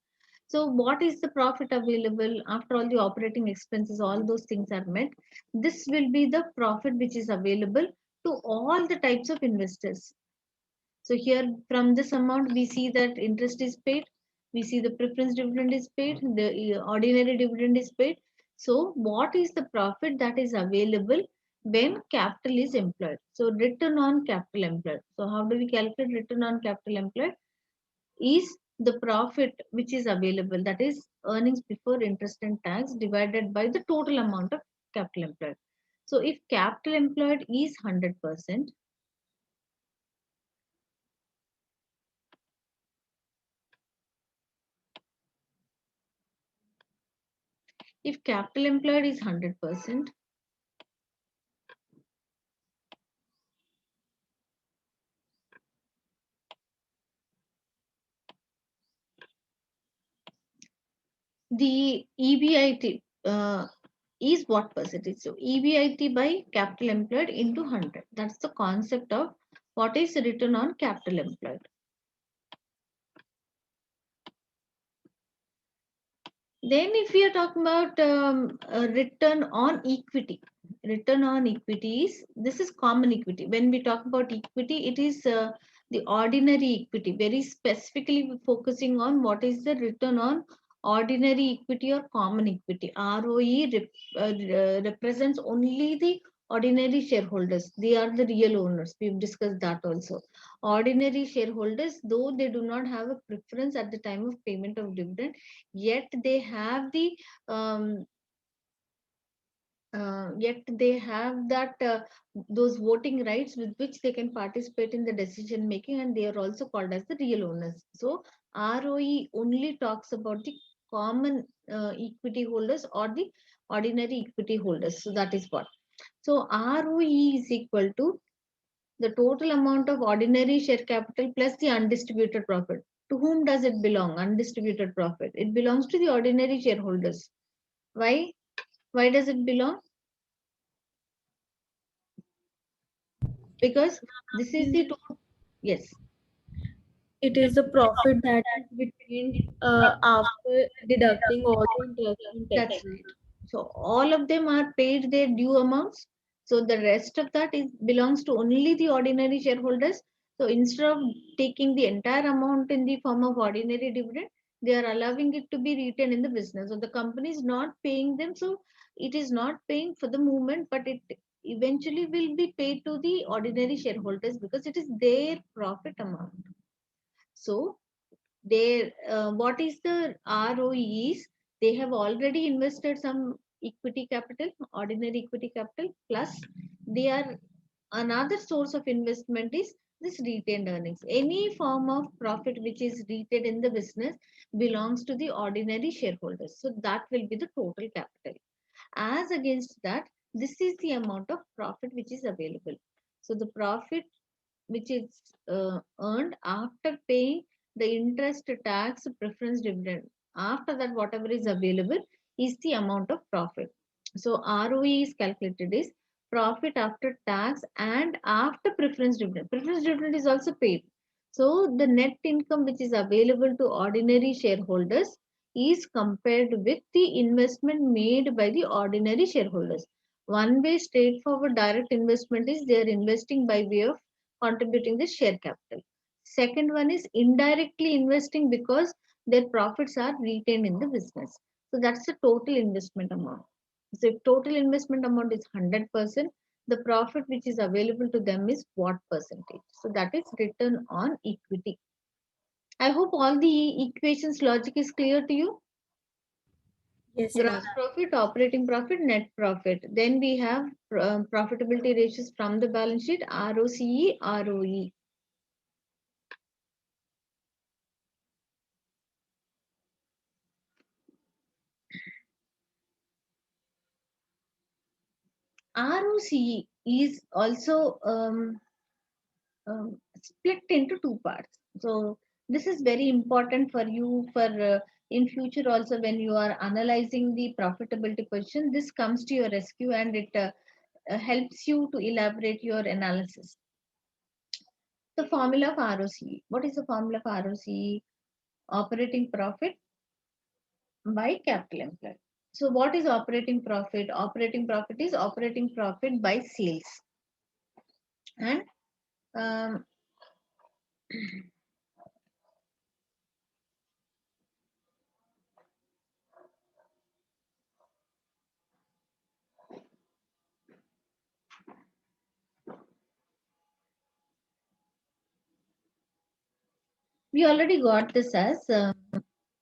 So what is the profit available after all the operating expenses, all those things are met? This will be the profit which is available to all the types of investors. So here from this amount, we see that interest is paid, we see the preference dividend is paid, the ordinary dividend is paid. So what is the profit that is available when capital is employed? So return on capital employed. So how do we calculate return on capital employed? Is the profit which is available, that is earnings before interest and tax, divided by the total amount of capital employed. So if capital employed is 100%, if capital employed is 100%, the EBIT is what percentage? So EBIT by capital employed into 100. That's the concept of what is return on capital employed. Then if we are talking about return on equity is, this is common equity. When we talk about equity, it is the ordinary equity, very specifically focusing on what is the return on ordinary equity or common equity. ROE represents only the ordinary shareholders. They are the real owners. We've discussed that also. Ordinary shareholders, though they do not have a preference at the time of payment of dividend, yet they have the yet they have that those voting rights with which they can participate in the decision making, and they are also called as the real owners. So ROE only talks about the common equity holders or the ordinary equity holders. So that is what. So ROE is equal to the total amount of ordinary share capital plus the undistributed profit. To whom does it belong? Undistributed profit. It belongs to the ordinary shareholders. Why? Why does it belong? Because this is the total. Yes, It is the profit that is retained after deducting all the interest and that's tax. right. So all of them are paid their due amounts. So the rest of that is belongs to only the ordinary shareholders. So instead of taking the entire amount in the form of ordinary dividend, They are allowing it to be retained in the business. So the company is not paying them. So it is not paying for the movement, but it eventually will be paid to the ordinary shareholders because it is their profit amount. So their what is the ROEs? They have already invested some equity capital, ordinary equity capital, plus they are another source of investment is this retained earnings. Any form of profit which is retained in the business belongs to the ordinary shareholders. So that will be the total capital. As against that, this is the amount of profit which is available. So the profit which is earned after paying the interest, tax, preference, dividend. After that, whatever is available is the amount of profit. So ROE is calculated is profit after tax and after preference dividend. Preference dividend is also paid. So the net income which is available to ordinary shareholders is compared with the investment made by the ordinary shareholders. One way straightforward direct investment is they are investing by way of contributing the share capital. Second one is indirectly investing because their profits are retained in the business. So that's the total investment amount. So if total investment amount is 100%, the profit which is available to them is what percentage? So that is return on equity. I hope all the equations logic is clear to you. Yes, Gross ma'am. profit, operating profit, net profit. Then we have profitability ratios from the balance sheet, ROCE, ROE. ROCE is also split into two parts. So this is very important for you for in future also when you are analyzing the profitability question. This comes to your rescue and it helps you to elaborate your analysis. The formula of ROCE. What is the formula of ROCE? Operating profit by capital employed. So what is operating profit? Operating profit is operating profit by sales. And um, we already got this as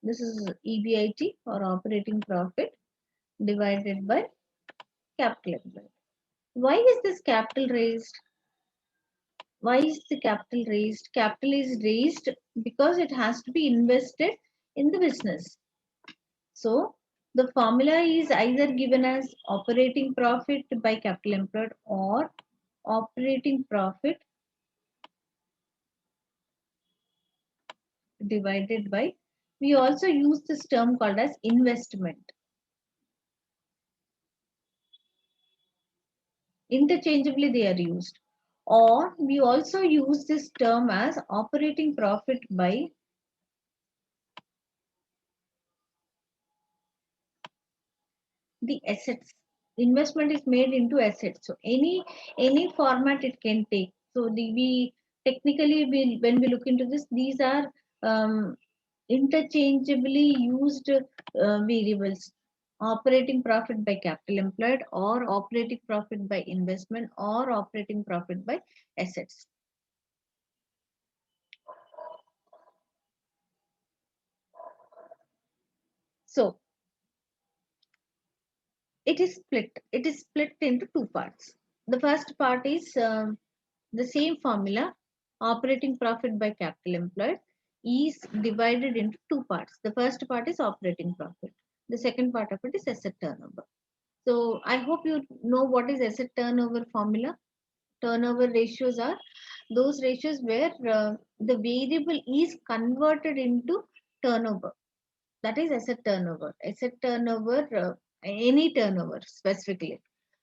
this is EBIT or operating profit divided by capital employed. Why is this capital raised? Why is the capital raised? Capital is raised because it has to be invested in the business. So the formula is either given as operating profit by capital employed or operating profit divided by. We also use this term called as investment. Interchangeably they are used. Or we also use this term as operating profit by the assets. Investment is made into assets. So any format it can take. So we technically when we look into this, these are interchangeably used variables. Operating profit by capital employed or operating profit by investment or operating profit by assets. So it is split into two parts. The first part is the same formula, operating profit by capital employed, is divided into two parts. The first part is operating profit, the second part of it is asset turnover. So I hope you know what is asset turnover formula. Turnover ratios are those ratios where the variable is converted into turnover. That is asset turnover. Asset turnover, any turnover specifically.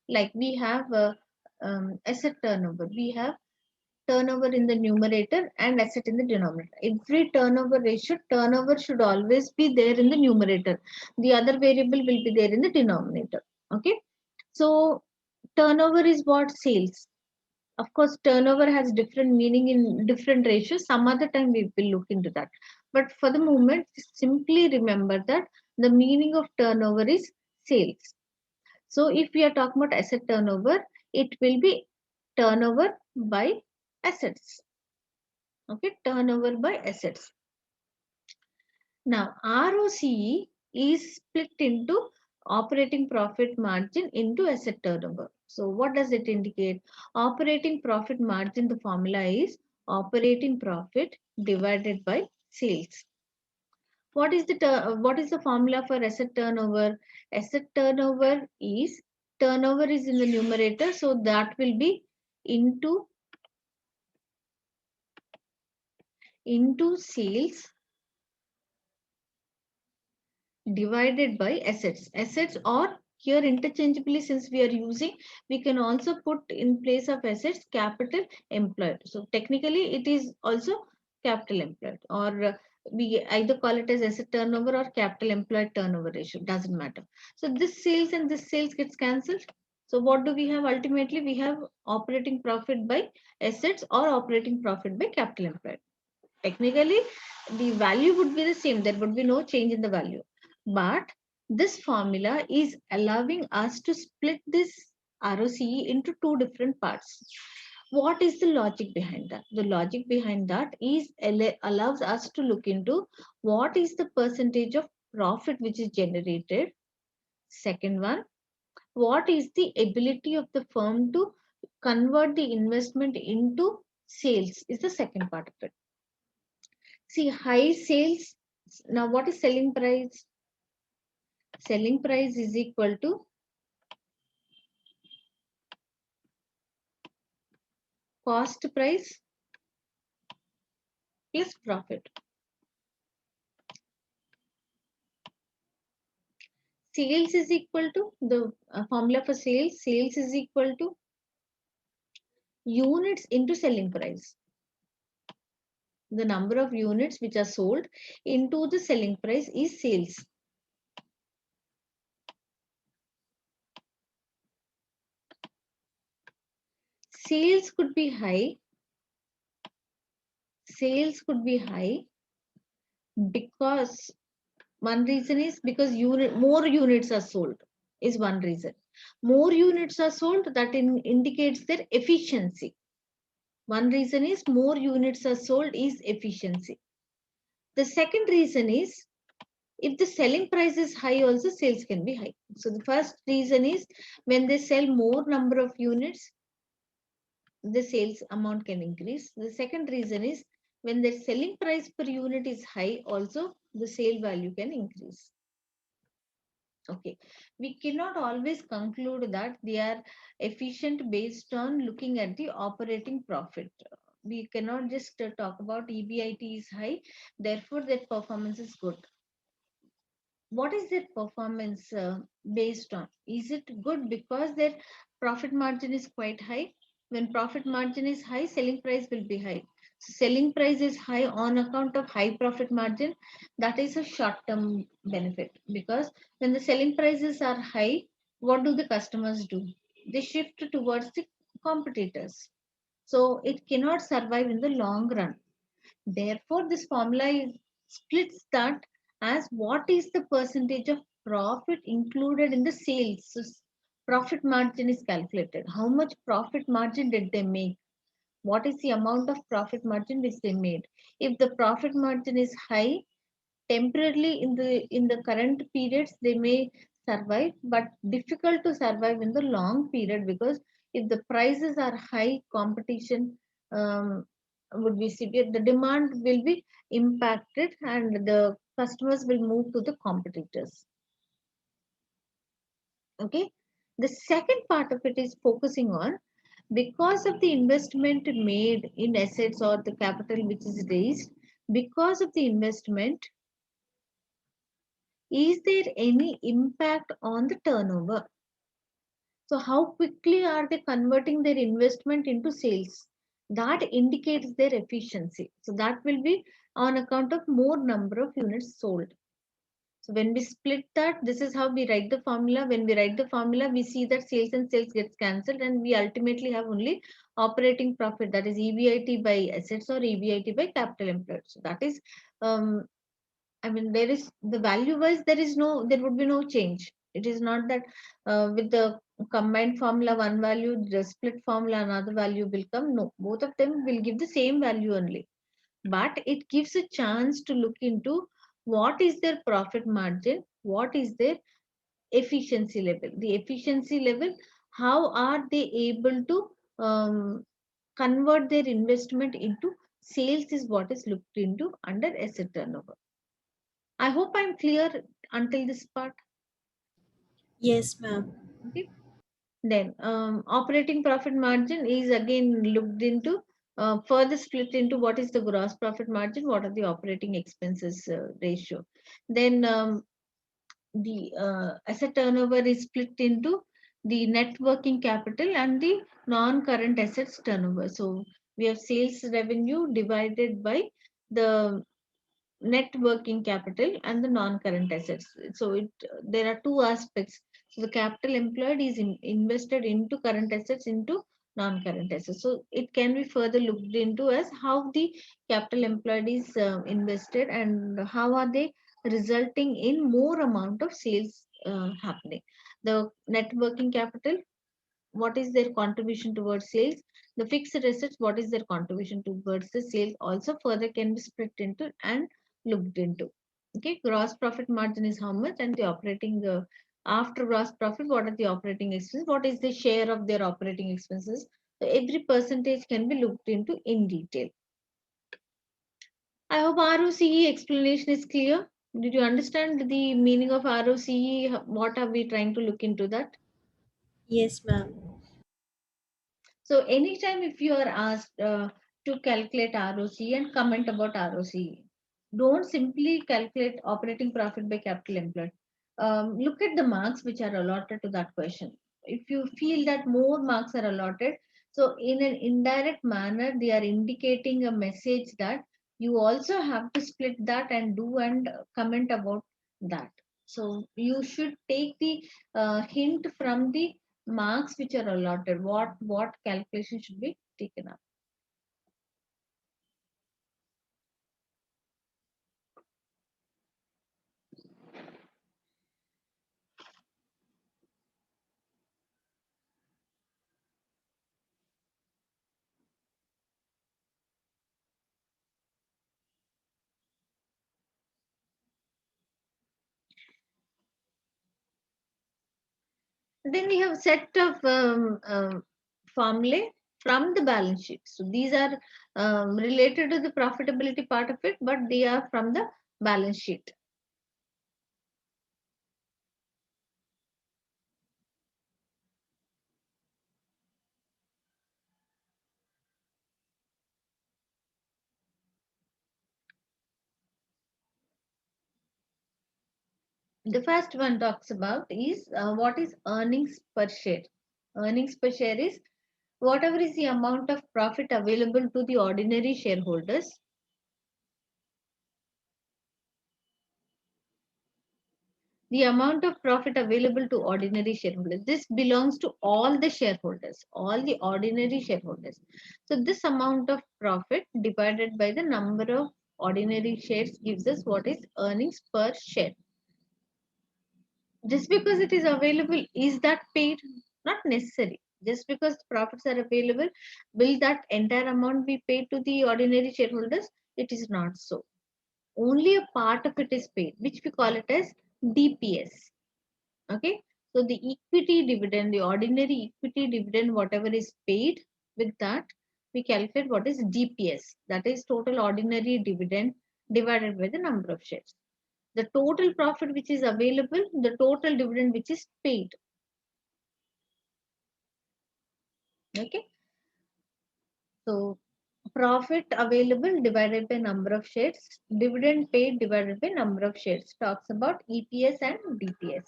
Like we have asset turnover. We have turnover in the numerator and asset in the denominator. Every turnover ratio, turnover should always be there in the numerator. The other variable will be there in the denominator. Okay. So turnover is what? Sales. Of course, turnover has different meaning in different ratios. Some other time we will look into that. But for the moment, simply remember that the meaning of turnover is sales. So if we are talking about asset turnover, it will be turnover by assets. Okay, turnover by assets. Now, ROCE is split into operating profit margin into asset turnover. So, what does it indicate? Operating profit margin, the formula is operating profit divided by sales. What is the formula for asset turnover? Asset turnover is in the numerator, so that will be into sales divided by assets. Assets, or here interchangeably, since we are using, we can also put in place of assets capital employed. So technically it is also capital employed, or we either call it as asset turnover or capital employed turnover ratio, doesn't matter. So this sales and this sales gets cancelled. So what do we have ultimately? We have operating profit by assets or operating profit by capital employed. Technically the value would be the same, there would be no change in the value, but this formula is allowing us to split this ROCE into two different parts. What is the logic behind that? The logic behind that is allows us to look into what is the percentage of profit which is generated. Second one, what is the ability of the firm to convert the investment into sales is the second part of it. See, high sales. Now, what is selling price? Selling price is equal to cost price plus profit. Sales is equal to the formula for sales. Sales is equal to units into selling price. The number of units which are sold into the selling price is sales. Sales could be high. Sales could be high because one reason is because more units are sold is one reason. More units are sold, that indicates their efficiency. One reason is more units are sold is efficiency. The second reason is if the selling price is high, also sales can be high. So the first reason is when they sell more number of units, the sales amount can increase. The second reason is when the selling price per unit is high, also the sale value can increase. Okay, we cannot always conclude that they are efficient based on looking at the operating profit. We cannot just talk about EBIT is high, therefore their performance is good. What is their performance based on? Is it good because their profit margin is quite high? When profit margin is high, selling price will be high. So selling price is high on account of high profit margin. That is a short-term benefit, because when the selling prices are high, what do the customers do? They shift towards the competitors. So it cannot survive in the long run. Therefore, this formula splits that as what is the percentage of profit included in the sales. So profit margin is calculated. How much profit margin did they make? What is the amount of profit margin which they made? If the profit margin is high, temporarily in the current periods they may survive, but difficult to survive in the long period, because if the prices are high, competition would be severe, the demand will be impacted and the customers will move to the competitors. Okay, the second part of it is focusing on, because of the investment made in assets or the capital which is raised, because of the investment, is there any impact on the turnover? So how quickly are they converting their investment into sales? That indicates their efficiency. So that will be on account of more number of units sold. So when we split that, this is how we write the formula. When we write the formula, we see that sales and sales gets cancelled and we ultimately have only operating profit, that is EBIT by assets or EBIT by capital employed. So that is um, I mean, there is the value wise, there would be no change. It is not that with the combined formula, one value, the split formula, another value will come. No, both of them will give the same value only. But it gives a chance to look into what is their profit margin, what is their efficiency level. The efficiency level, how are they able to convert their investment into sales is what is looked into under asset turnover. I hope I'm clear until this part. Yes, ma'am. Okay. Then operating profit margin is again looked into, further split into what is the gross profit margin, what are the operating expenses ratio. Then the asset turnover is split into the net working capital and the non-current assets turnover. So we have sales revenue divided by the net working capital and the non-current assets. So there are two aspects. So the capital employed is invested into current assets, into non-current assets. So it can be further looked into as how the capital employed is invested and how are they resulting in more amount of sales happening. The net working capital, what is their contribution towards sales, the fixed assets, what is their contribution towards the sales, also further can be split into and looked into. Okay, gross profit margin is how much, and the operating after gross profit, what are the operating expenses, what is the share of their operating expenses. So every percentage can be looked into in detail. I hope ROCE explanation is clear. Did you understand the meaning of ROCE? What are we trying to look into that? Yes, ma'am. So anytime if you are asked to calculate ROC and comment about ROC, don't simply calculate operating profit by capital employed. Look at the marks which are allotted to that question. If you feel that more marks are allotted, so in an indirect manner, they are indicating a message that you also have to split that and do and comment about that. So you should take the hint from the marks which are allotted, what calculation should be taken up. Then we have set of formulae from the balance sheet. So these are related to the profitability part of it, but they are from the balance sheet. The first one talks about is what is earnings per share. Earnings per share is whatever is the amount of profit available to the ordinary shareholders, the amount of profit available to ordinary shareholders. This belongs to all the shareholders, all the ordinary shareholders. So this amount of profit divided by the number of ordinary shares gives us what is earnings per share. Just because it is available, is that paid? Not necessary. Just because the profits are available, will that entire amount be paid to the ordinary shareholders? It is not so. Only a part of it is paid, which we call it as DPS. Okay, so the equity dividend, the ordinary equity dividend, whatever is paid, with that we calculate what is DPS, that is total ordinary dividend divided by the number of shares. The total profit which is available, the total dividend which is paid. Okay, so profit available divided by number of shares, dividend paid divided by number of shares, talks about EPS and DPS.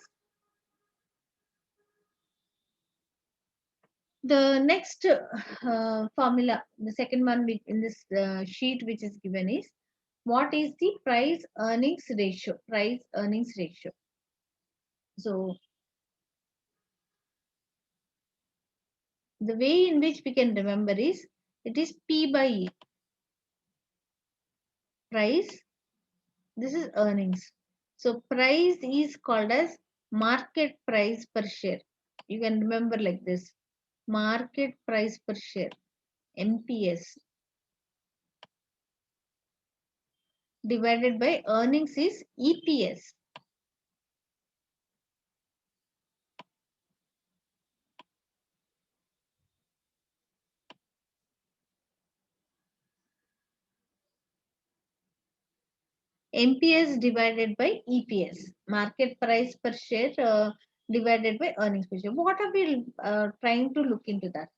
The next formula, the second one in this sheet which is given is what is the price earnings ratio? Price earnings ratio. So the way in which we can remember is it is P by E. Price This is earnings. So price is called as market price per share. You can remember like this. Market price per share, MPS, divided by earnings is EPS. MPS divided by EPS, market price per share divided by earnings per share. What are we trying to look into that?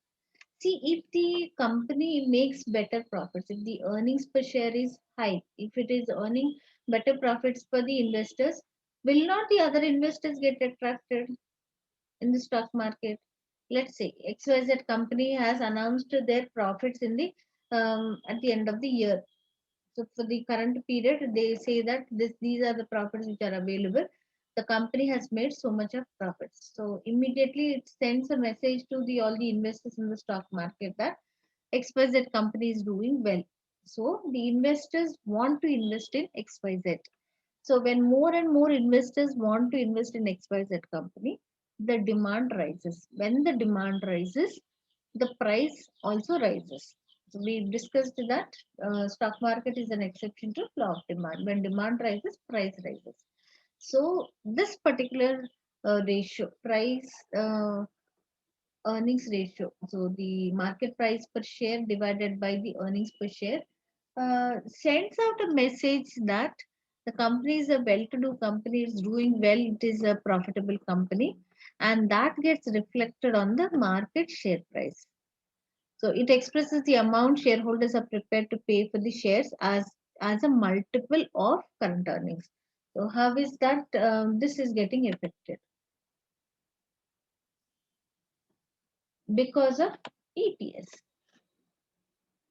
See, if the company makes better profits, if the earnings per share is high, if it is earning better profits for the investors, will not the other investors get attracted in the stock market? Let's say XYZ company has announced their profits in the at the end of the year. So for the current period, they say that these are the profits which are available. The company has made so much of profits. So immediately it sends a message to the all the investors in the stock market that XYZ company is doing well. So the investors want to invest in XYZ. So when more and more investors want to invest in XYZ company, the demand rises. When the demand rises, the price also rises. So we discussed that stock market is an exception to law of demand. When demand rises, price rises. So this particular ratio, price earnings ratio, so the market price per share divided by the earnings per share, sends out a message that the company is a well-to-do company, is doing well, it is a profitable company, and that gets reflected on the market share price. So it expresses the amount shareholders are prepared to pay for the shares as a multiple of current earnings. So how is that this is getting affected? Because of EPS.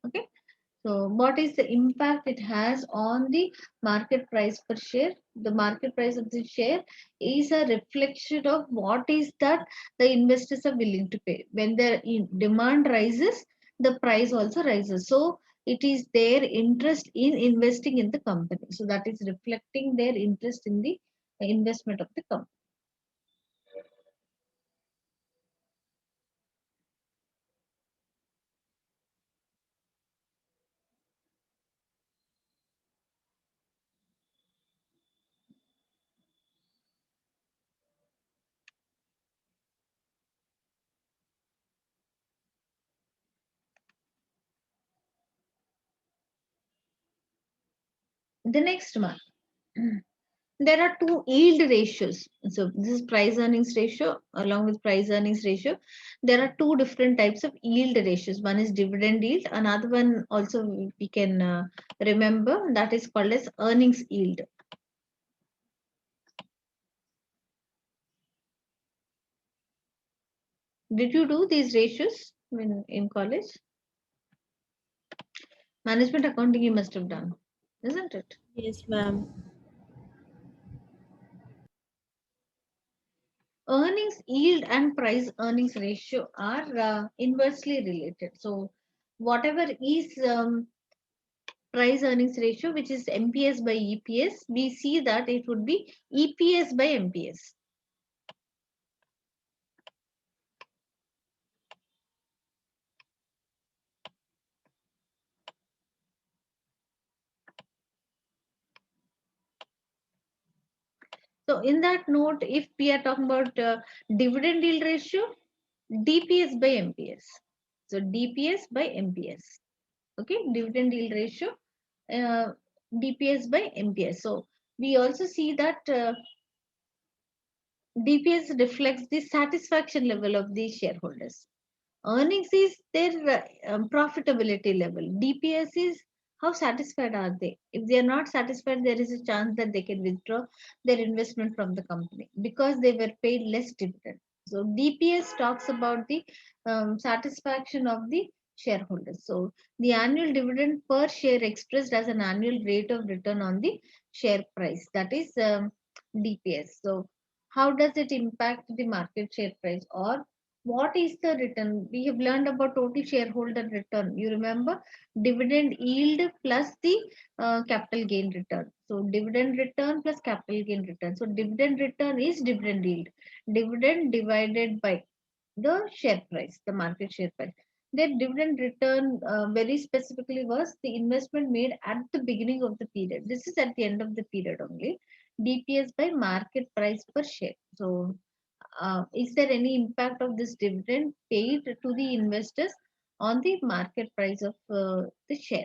Okay. So what is the impact it has on the market price per share? The market price of the share is a reflection of what is that the investors are willing to pay. When the demand rises, the price also rises. So it is their interest in investing in the company. So that is reflecting their interest in the investment of the company. The next one. There are two yield ratios. So this is price earnings ratio along with price earnings ratio. There are two different types of yield ratios. One is dividend yield. Another one also we can remember, that is called as earnings yield. Did you do these ratios when in college? Management accounting you must have done, isn't it? Yes, ma'am. Earnings yield and price earnings ratio are inversely related. So whatever is price earnings ratio, which is MPS by EPS, we see that it would be EPS by MPS. So in that note, if we are talking about dividend yield ratio, DPS by MPS. So DPS by MPS. Okay, dividend yield ratio, uh, DPS by MPS. So we also see that DPS reflects the satisfaction level of the shareholders. Earnings is their profitability level. DPS is how satisfied are they. If they are not satisfied, there is a chance that they can withdraw their investment from the company because they were paid less dividend. So DPS talks about the satisfaction of the shareholders. So the annual dividend per share expressed as an annual rate of return on the share price, that is DPS. So how does it impact the market share price or What is the return? We have learned about total shareholder return. You remember dividend yield plus the capital gain return. So dividend return plus capital gain return. So dividend return is dividend yield. Dividend divided by the share price, the market share price. Their dividend return very specifically was the investment made at the beginning of the period. This is at the end of the period only. DPS by market price per share. So, is there any impact of this dividend paid to the investors on the market price of the share?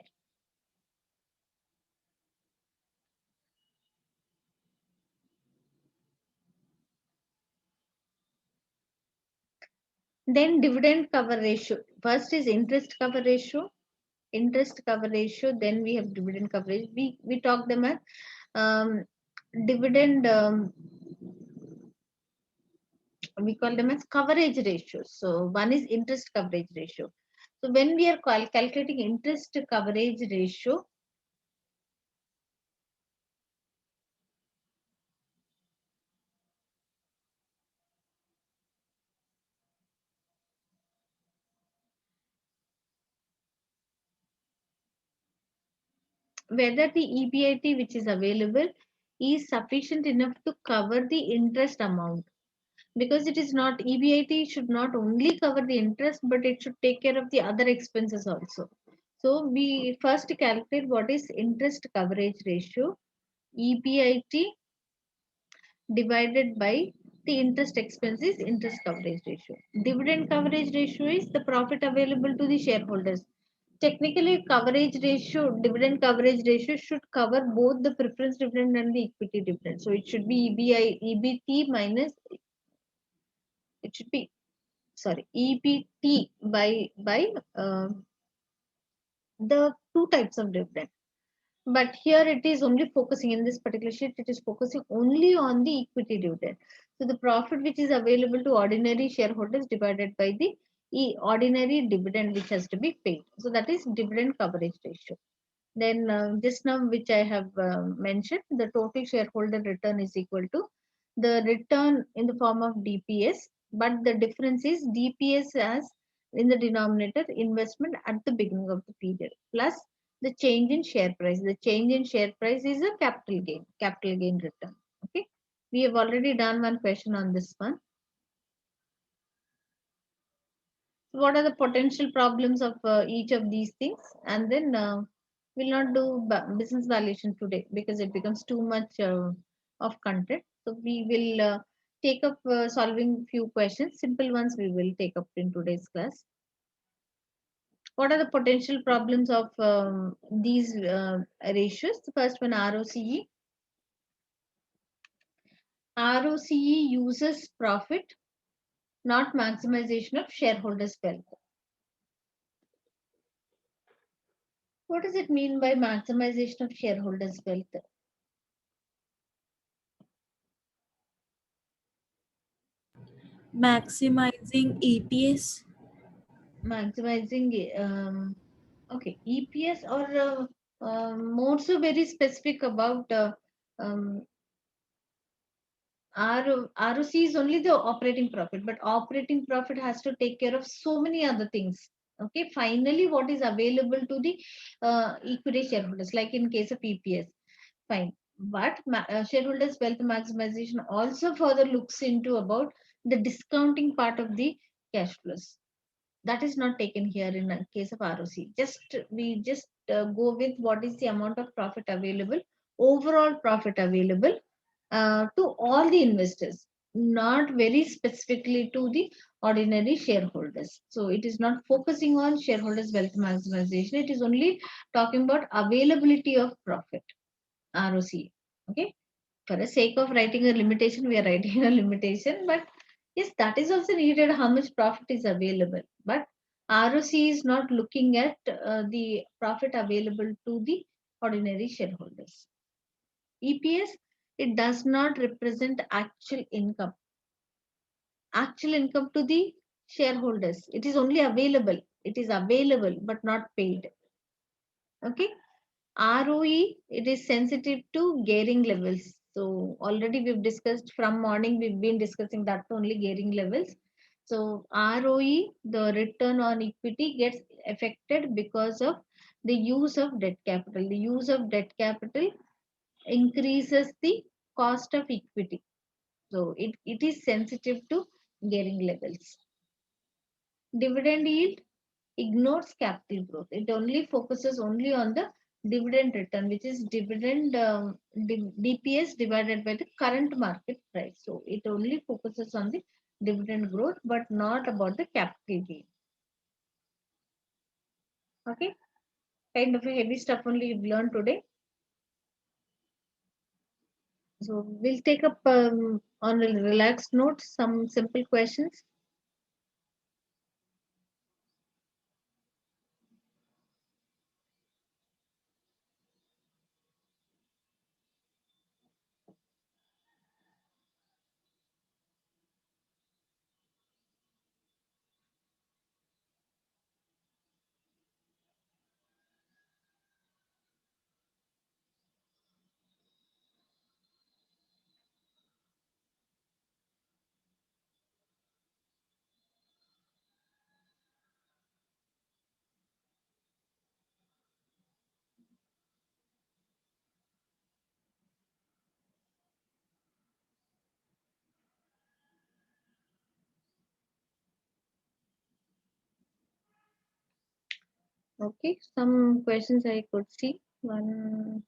Then dividend cover ratio. First is interest cover ratio. Interest cover ratio. Then we have dividend coverage. We talk them as um, dividend. We call them as coverage ratios. So one is interest coverage ratio. So when we are calculating interest coverage ratio, whether the EBIT which is available is sufficient enough to cover the interest amount, because it is not, EBIT should not only cover the interest but it should take care of the other expenses also. So we first calculate what is interest coverage ratio, EBIT divided by the interest expense is interest coverage ratio. Dividend coverage ratio is the profit available to the shareholders. Technically, coverage ratio, dividend coverage ratio should cover both the preference dividend and the equity dividend. So it should be EBT minus, it should be, sorry, EBT by the two types of dividend. But here it is only focusing, in this particular sheet, it is focusing only on the equity dividend. So the profit which is available to ordinary shareholders divided by the ordinary dividend which has to be paid. So that is dividend coverage ratio. Then just now which I have mentioned, the total shareholder return is equal to the return in the form of DPS, but the difference is DPS as in the denominator investment at the beginning of the period plus the change in share price. The change in share price is a capital gain return. Okay, we have already done one question on this one. What are the potential problems of each of these things, and then we'll not do business valuation today because it becomes too much of content. So we will take up solving few questions, simple ones we will take up in today's class. What are the potential problems of these ratios? The first one, ROCE. ROCE uses profit, not maximization of shareholders wealth. What does it mean by maximization of shareholders wealth? Maximizing EPS. Maximizing okay, EPS, or more so very specific about ROC is only the operating profit, but operating profit has to take care of so many other things. Okay, finally what is available to the equity shareholders, like in case of EPS, fine. But shareholders wealth maximization also further looks into about the discounting part of the cash flows. That is not taken here in a case of ROC. Just we just go with what is the amount of profit available, overall profit available to all the investors, not very specifically to the ordinary shareholders. So it is not focusing on shareholders wealth maximization. It is only talking about availability of profit, ROC. Okay, for the sake of writing a limitation, we are writing a limitation, but yes, that is also needed, how much profit is available. But ROC is not looking at the profit available to the ordinary shareholders. EPS, it does not represent actual income to the shareholders. It is only available. It is available but not paid. Okay. ROE, it is sensitive to gearing levels. So already we've discussed from morning, we've been discussing that only, gearing levels. So ROE, the return on equity, gets affected because of the use of debt capital. The use of debt capital increases the cost of equity. So it is sensitive to gearing levels. Dividend yield ignores capital growth. It only focuses only on the dividend return, which is dividend DPS divided by the current market price. So it only focuses on the dividend growth, but not about the capital gain. Okay, kind of a heavy stuff only you've learned today. So we'll take up on a relaxed note some simple questions. Okay, some questions I could see. One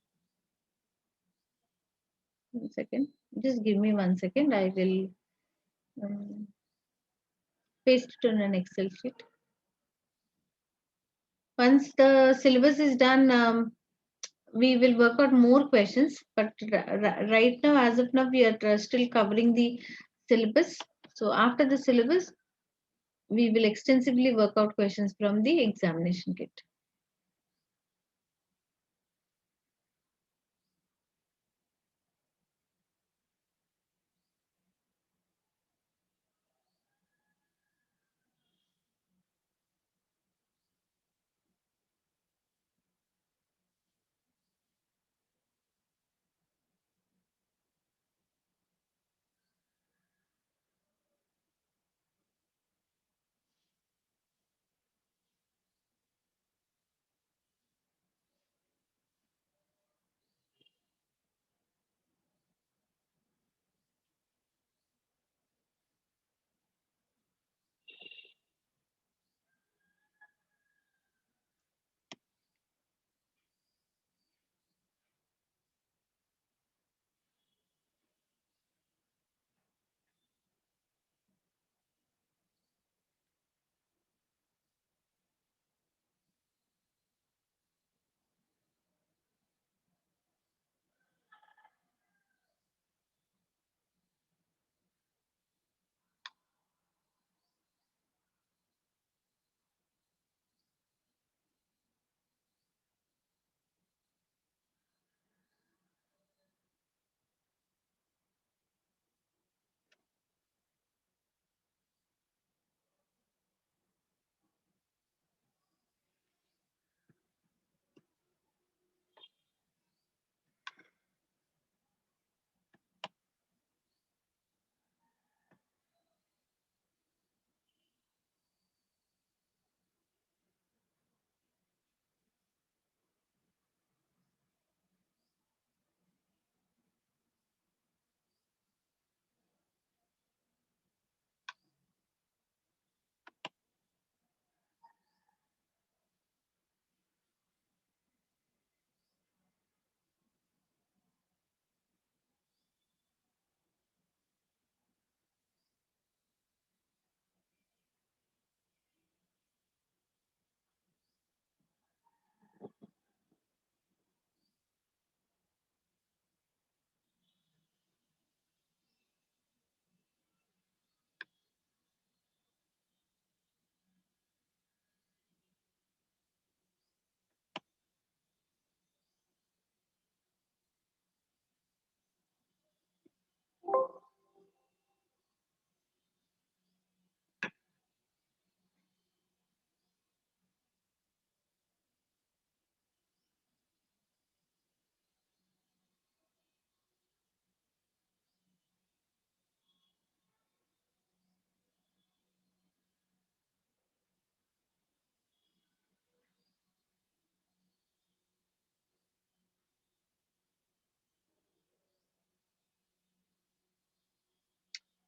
second. Just give me 1 second. I will um, paste it on an Excel sheet. Once the syllabus is done, we will work out more questions. But right now, as of now, we are still covering the syllabus. So after the syllabus, we will extensively work out questions from the examination kit.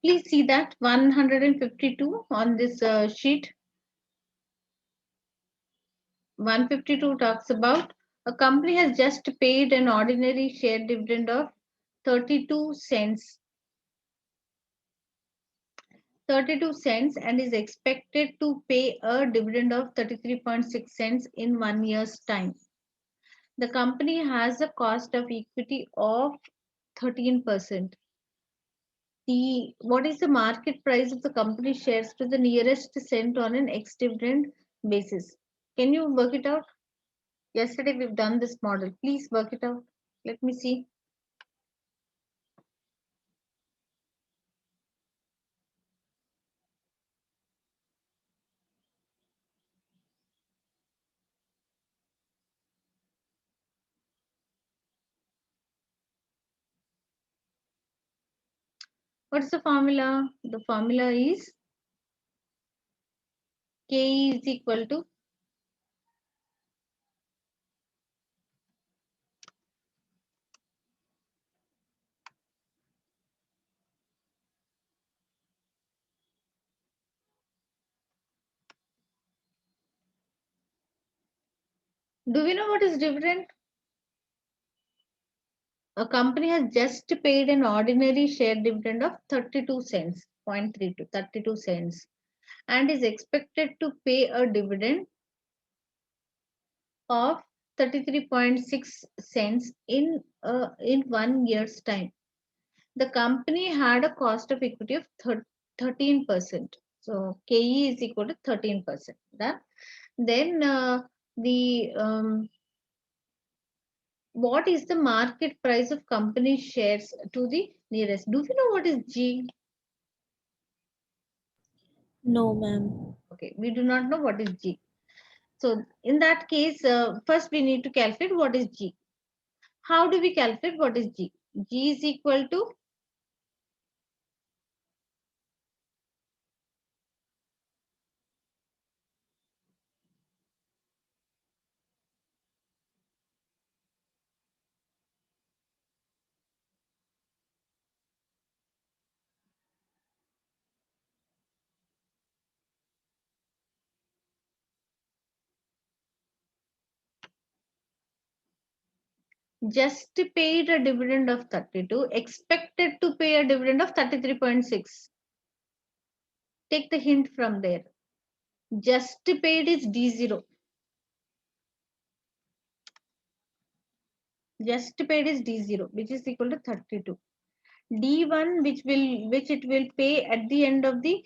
Please see that 152 on this sheet. 152 talks about a company has just paid an ordinary share dividend of 32 cents 32 cents and is expected to pay a dividend of 33.6 cents in 1 year's time. The company has a cost of equity of 13%. The what is the market price of the company shares to the nearest cent on an ex-dividend basis? Can you work it out? Yesterday we've done this model. Please work it out. Let me see. What's the formula? The formula is K is equal to, do we know what is dividend? A company has just paid an ordinary share dividend of 32 cents, 0.32, 32 cents, and is expected to pay a dividend of 33.6 cents in 1 year's time. The company had a cost of equity of 13%. So KE is equal to 13%. That then the what is the market price of company shares to the nearest? Do we know what is G? No, ma'am. Okay, we do not know what is G. So in that case, first we need to calculate what is G. How do we calculate what is G? G is equal to, just paid a dividend of 32, expected to pay a dividend of 33.6. Take the hint from there. Just paid is D0. Just paid is D0, which is equal to 32. D1, which it will pay at the end of the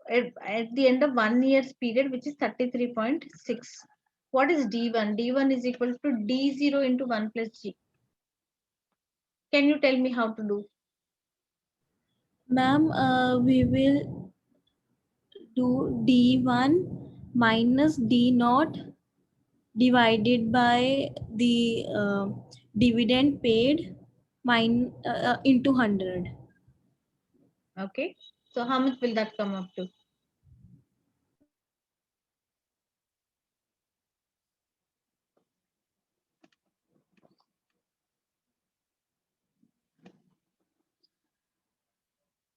at the end of 1 year's period, which is 33.6. What is D1? D1 is equal to D0 into 1 plus G. Can you tell me how to do? Ma'am, we will do D1 minus D naught divided by the dividend paid into 100. Okay. So how much will that come up to?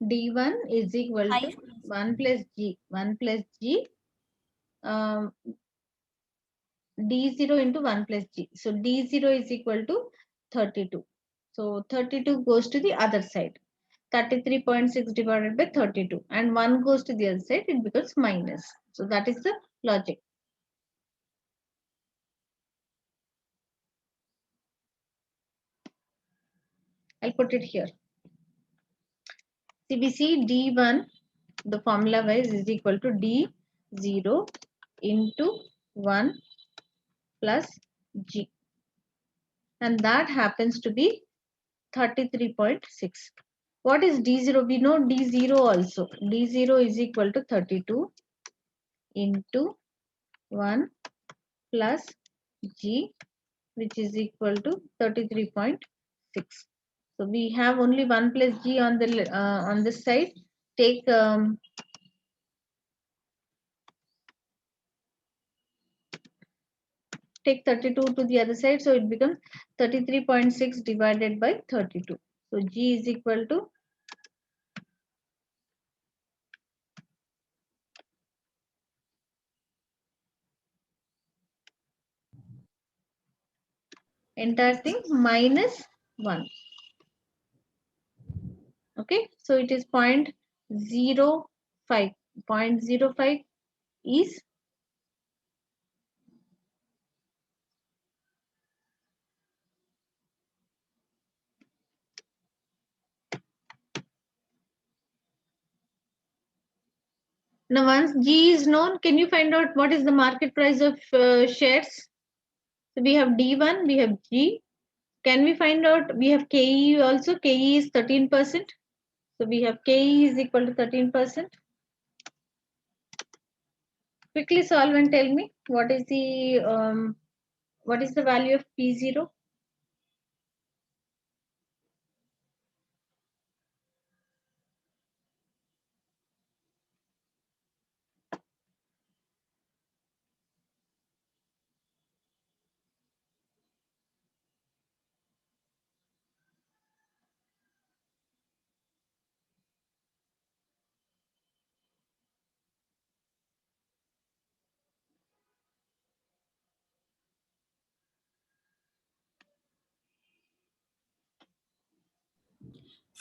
D1 is equal to 1 plus G. 1 plus G. Um, D0 into 1 plus G. So D0 is equal to 32. So 32 goes to the other side. 33.6 divided by 32. And 1 goes to the other side, it becomes minus. So that is the logic. I'll put it here. CBC D1, the formula wise is equal to D0 into 1 plus G. And that happens to be 33.6. What is D0? We know D0 also. D0 is equal to 32 into 1 plus G, which is equal to 33.6. So we have only 1 plus G on this side. Take take 32 to the other side, so it becomes 33.6 divided by 32. So G is equal to entire thing minus 1. Okay, so it is 0.05. 0.05 is now once G is known, can you find out what is the market price of shares? So we have D1, we have G. Can we find out? We have KE also. KE is 13%. So we have KE is equal to 13%. Quickly solve and tell me what is the value of P0?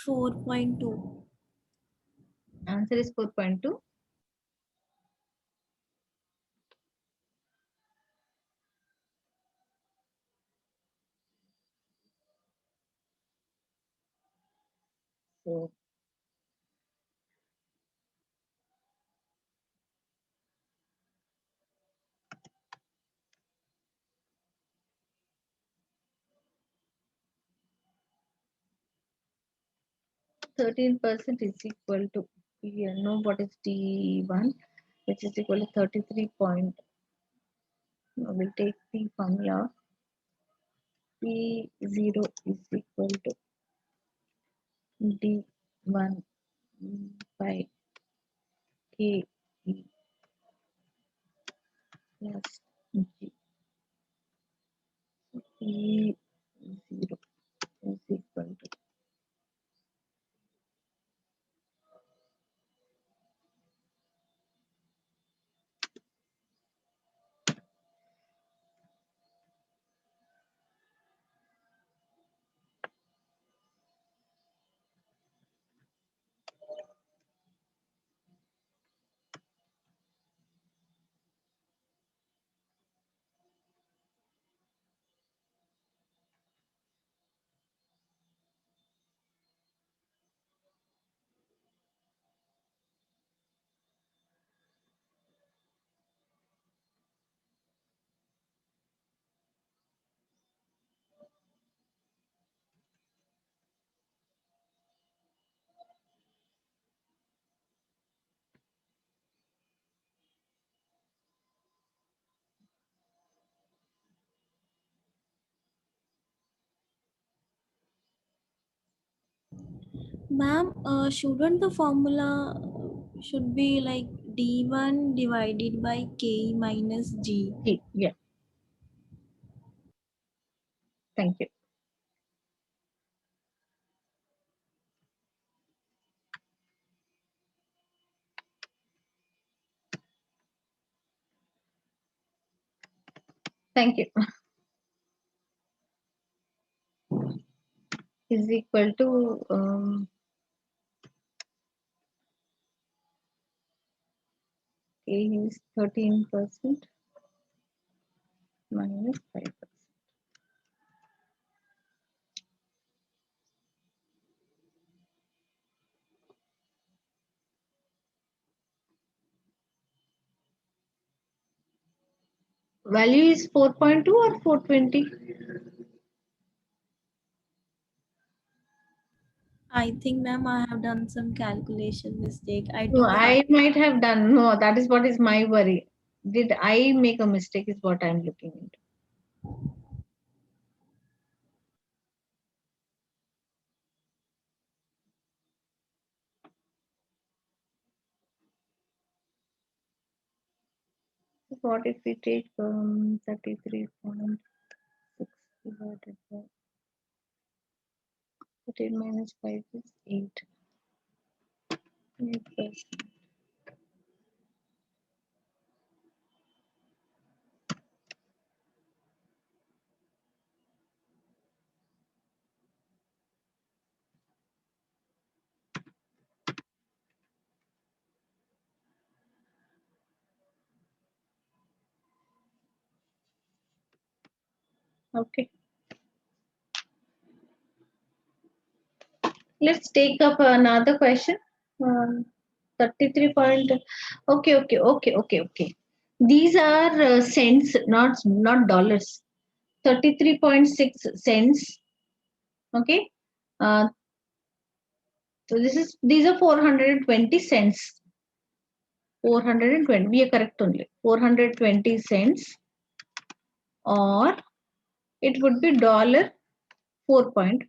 4.2. Answer is 4.2. So 13% is equal to, we know what is D1, which is equal to 33 point. We'll take the formula. P0 is equal to D1 by KE plus G. P0 is equal to Ma'am, shouldn't the formula should be like D1 divided by K minus G? G. Yeah, thank you. Thank you. Is equal to K is 13% minus 5%. Value is 4.2 or 420? I think, ma'am, I have done some calculation mistake. I No, took half. I might have done. No, that is what is my worry. Did I make a mistake? Is what I'm looking into. So what if we take 33.6 divided by 13 minus 5 is 8. 8%. Okay. Let's take up another question. 33 point. Okay, okay, okay, okay, okay. These are cents, not dollars. 33.6 cents. Okay. Uh, so these are 420 cents. 420. Be a correct only. 420 cents, or it would be dollar 4.2,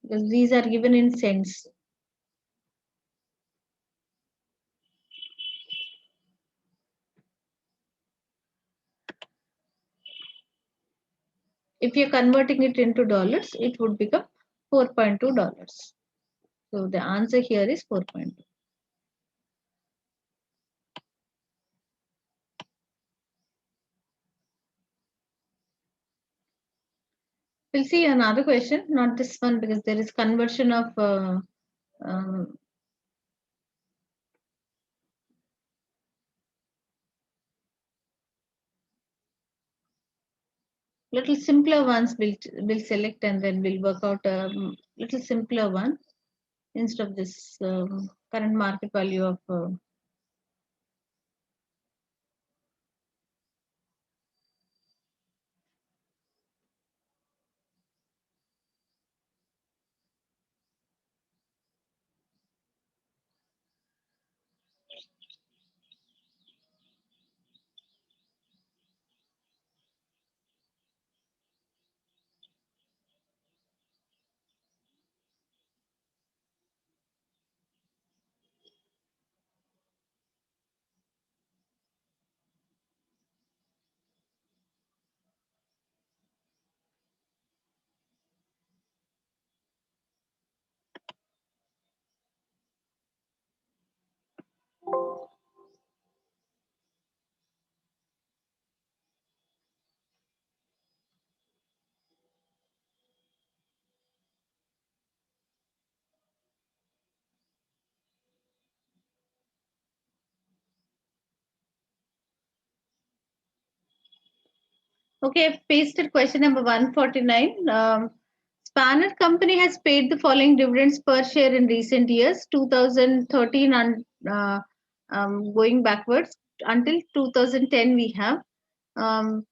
because these are given in cents. If you're converting it into dollars, it would become $4.2. So the answer here is 4.2. We'll see another question, not this one, because there is conversion of um, little simpler ones. We'll select and then we'll work out a little simpler one instead of this current market value of. Okay, I've pasted question number 149. Spanner Company has paid the following dividends per share in recent years, 2013 and going backwards until 2010 we have. Um,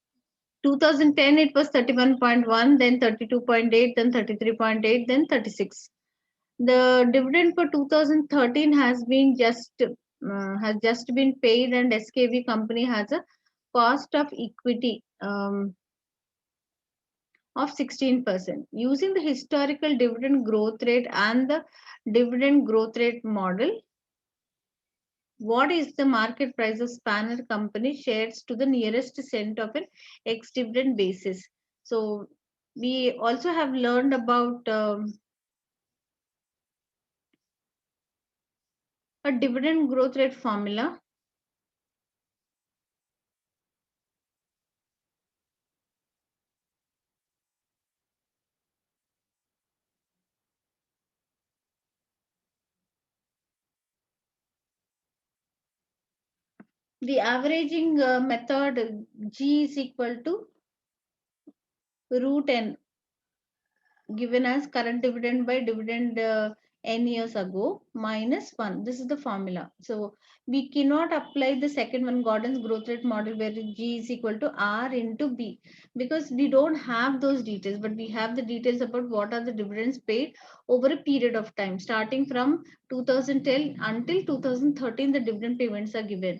2010 it was 31.1, then 32.8, then 33.8, then 36. The dividend for 2013 has just been paid, and SKV company has a cost of equity of 16%. Using the historical dividend growth rate and the dividend growth rate model, what is the market price of Spanner Company shares to the nearest cent of an ex-dividend basis? So we also have learned about a dividend growth rate formula. The averaging method, G is equal to root n, given as current dividend by dividend n years ago minus 1. This is the formula. So we cannot apply the second one, Gordon's growth rate model, where G is equal to R into B, because we don't have those details, but we have the details about what are the dividends paid over a period of time starting from 2010 until 2013. The dividend payments are given.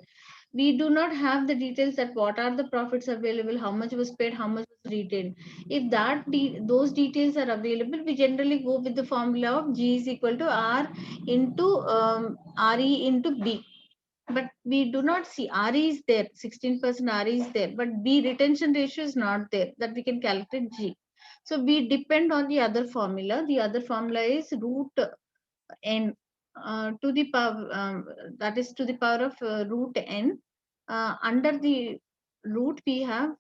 We do not have the details that what are the profits available, how much was paid, how much was retained. If those details are available, we generally go with the formula of G is equal to R into RE into B. But we do not see RE is there, 16% RE is there, but B retention ratio is not there that we can calculate G. So we depend on the other formula. The other formula is root n to the power, that is to the power of root n. Under the root we have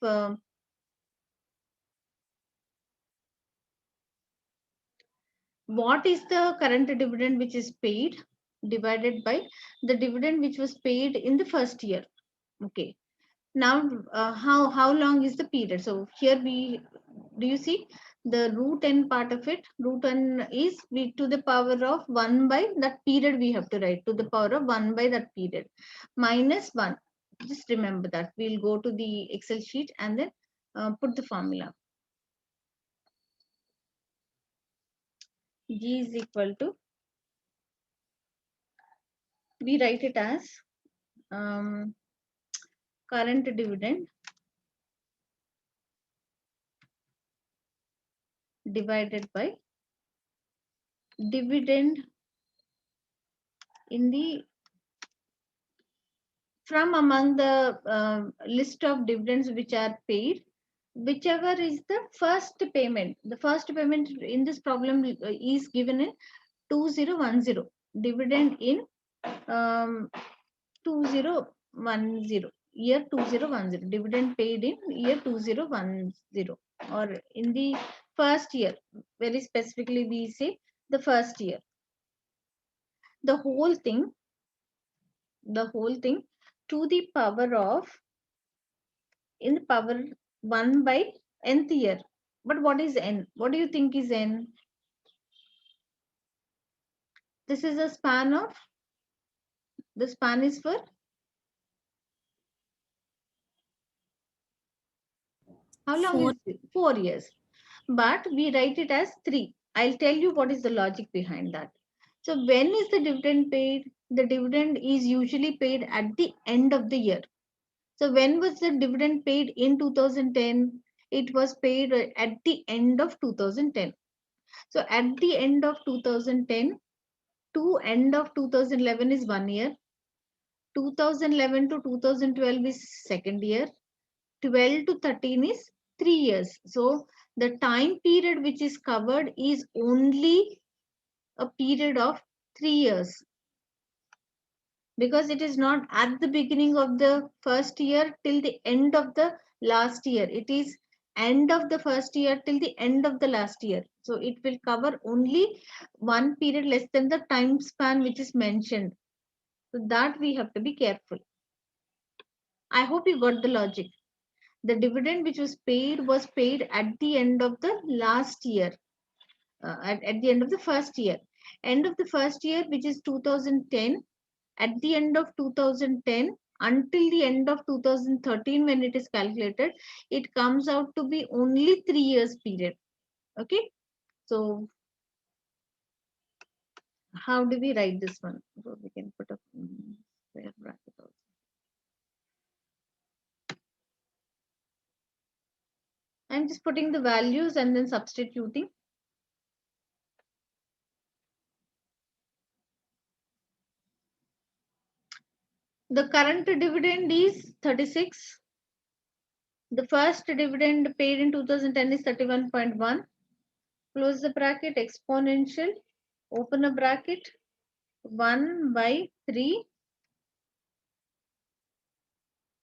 what is the current dividend which is paid divided by the dividend which was paid in the first year. Okay, Now, how long is the period? So here we, do you see the root n part of it? Root n is we to the power of 1 by that period, we have to write to the power of 1 by that period minus 1. Just remember that. We'll go to the Excel sheet and then put the formula. G is equal to, we write it as um, current dividend divided by dividend in the, from among the list of dividends which are paid, whichever is the first payment. The first payment in this problem is given in 2010, dividend in um, 2010, year 2010, dividend paid in year 2010, or in the first year, very specifically we say the first year. The whole thing, the whole thing to the power of, in the power 1 by nth year. But what is n? What do you think is n? This is a span of, the span is for how long Four. is it? 4 years. But we write it as 3. I'll tell you what is the logic behind that. So when is the dividend paid? The dividend is usually paid at the end of the year. So when was the dividend paid in 2010? It was paid at the end of 2010. So at the end of 2010 to end of 2011 is 1 year. 2011 to 2012 is second year. 12 to 13 is 3 years. So the time period which is covered is only a period of 3 years, because it is not at the beginning of the first year till the end of the last year. It is end of the first year till the end of the last year. So it will cover only one period less than the time span which is mentioned. So that we have to be careful. I hope you got the logic. The dividend which was paid at the end of the last year, at the end of the first year. End of the first year, which is 2010, at the end of 2010 until the end of 2013, when it is calculated, it comes out to be only 3 years period. Okay. So how do we write this one? So we can put a square bracket also. I'm just putting the values and then substituting. The current dividend is 36. The first dividend paid in 2010 is 31.1. Close the bracket, exponential, open a bracket, 1 by 3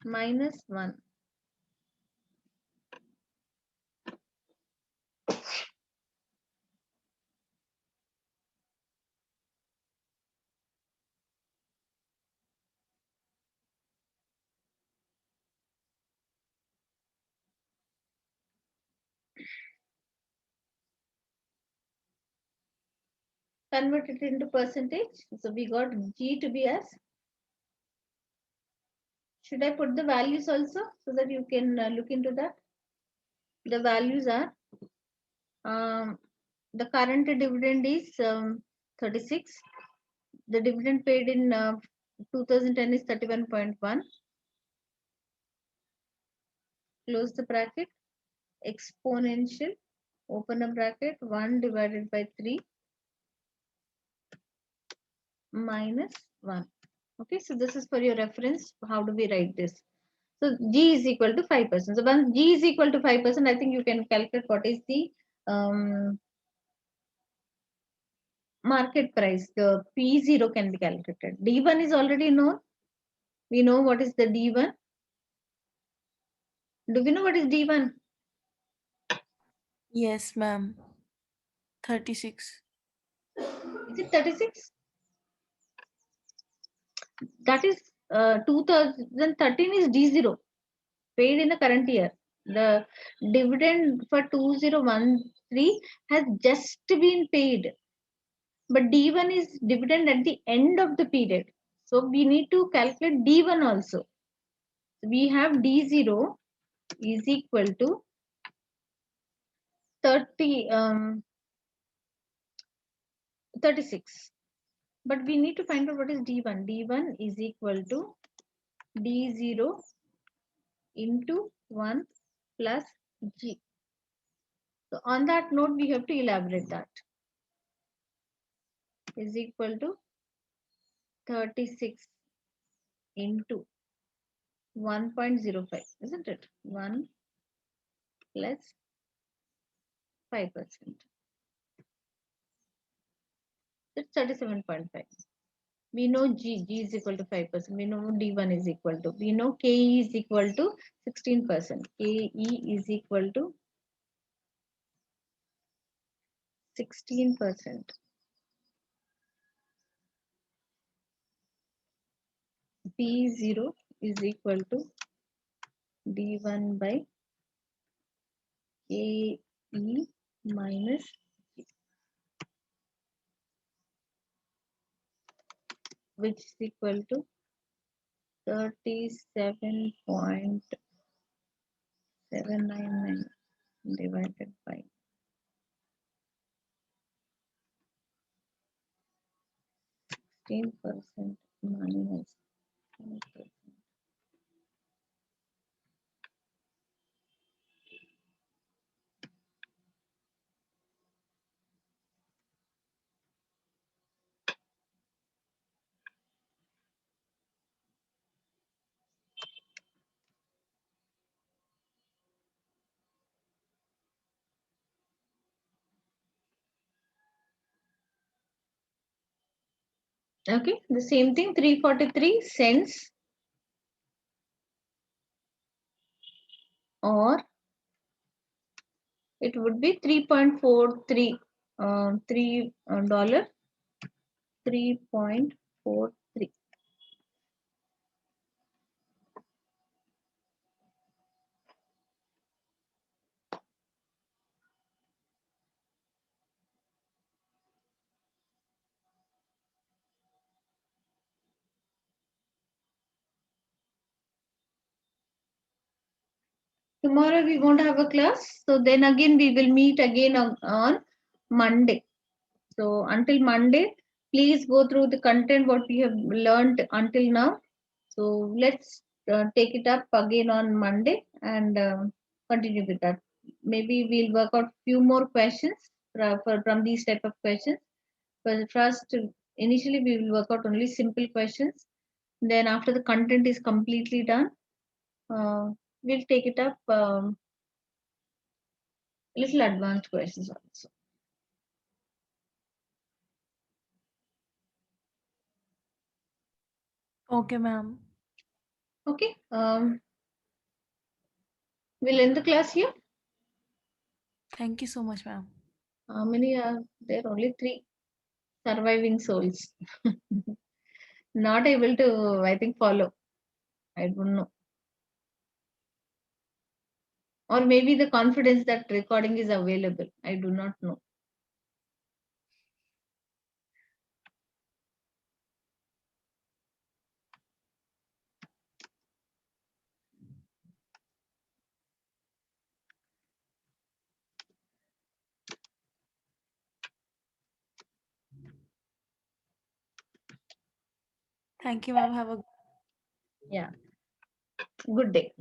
minus 1. Convert it into percentage. So we got G to be as, should I put the values also so that you can look into that? The values are, um, the current dividend is 36. The dividend paid in 2010 is 31.1. Close the bracket, exponential, open a bracket, 1 divided by 3 minus 1. Okay, so this is for your reference. How do we write this? So G is equal to 5%. So once G is equal to 5%, I think you can calculate what is the market price. The P0 can be calculated. D1 is already known. We know what is the D1. Do we know what is D1? Yes, ma'am. 36. Is it 36? That is 2013 is D0. paid in the current year. The dividend for 2013 has just been paid, but D1 is dividend at the end of the period. So we need to calculate D1 also. We have D0 is equal to 30, 36. But we need to find out what is D1. D1 is equal to D0 into 1 plus G. So on that note, we have to elaborate that. Is equal to 36 into 1.05, isn't it? 1 plus 5%. That's 37.5. We know G is equal to 5%. We know D1 is equal to. We know KE is equal to 16%. KE is equal to 16%. P0 is equal to D1 by KE minus G, which is equal to 37.799 divided by 16% minus 10%. Okay, the same thing, 343 cents, or it would be 3.43 $3 3.43. Tomorrow we won't have a class, so then again we will meet again on Monday. So until Monday, please go through the content what we have learned until now. So let's take it up again on Monday and continue with that. Maybe we'll work out few more questions from these type of questions. But first, initially we will work out only simple questions. Then after the content is completely done, we'll take it up little advanced questions also. Okay, ma'am. Okay. We'll end the class here. Thank you so much, ma'am. How many are there? Only 3 surviving souls. Not able to, I think, follow. I don't know. Or maybe the confidence that recording is available. I do not know. Thank you, ma'am. Have a Yeah. Good day.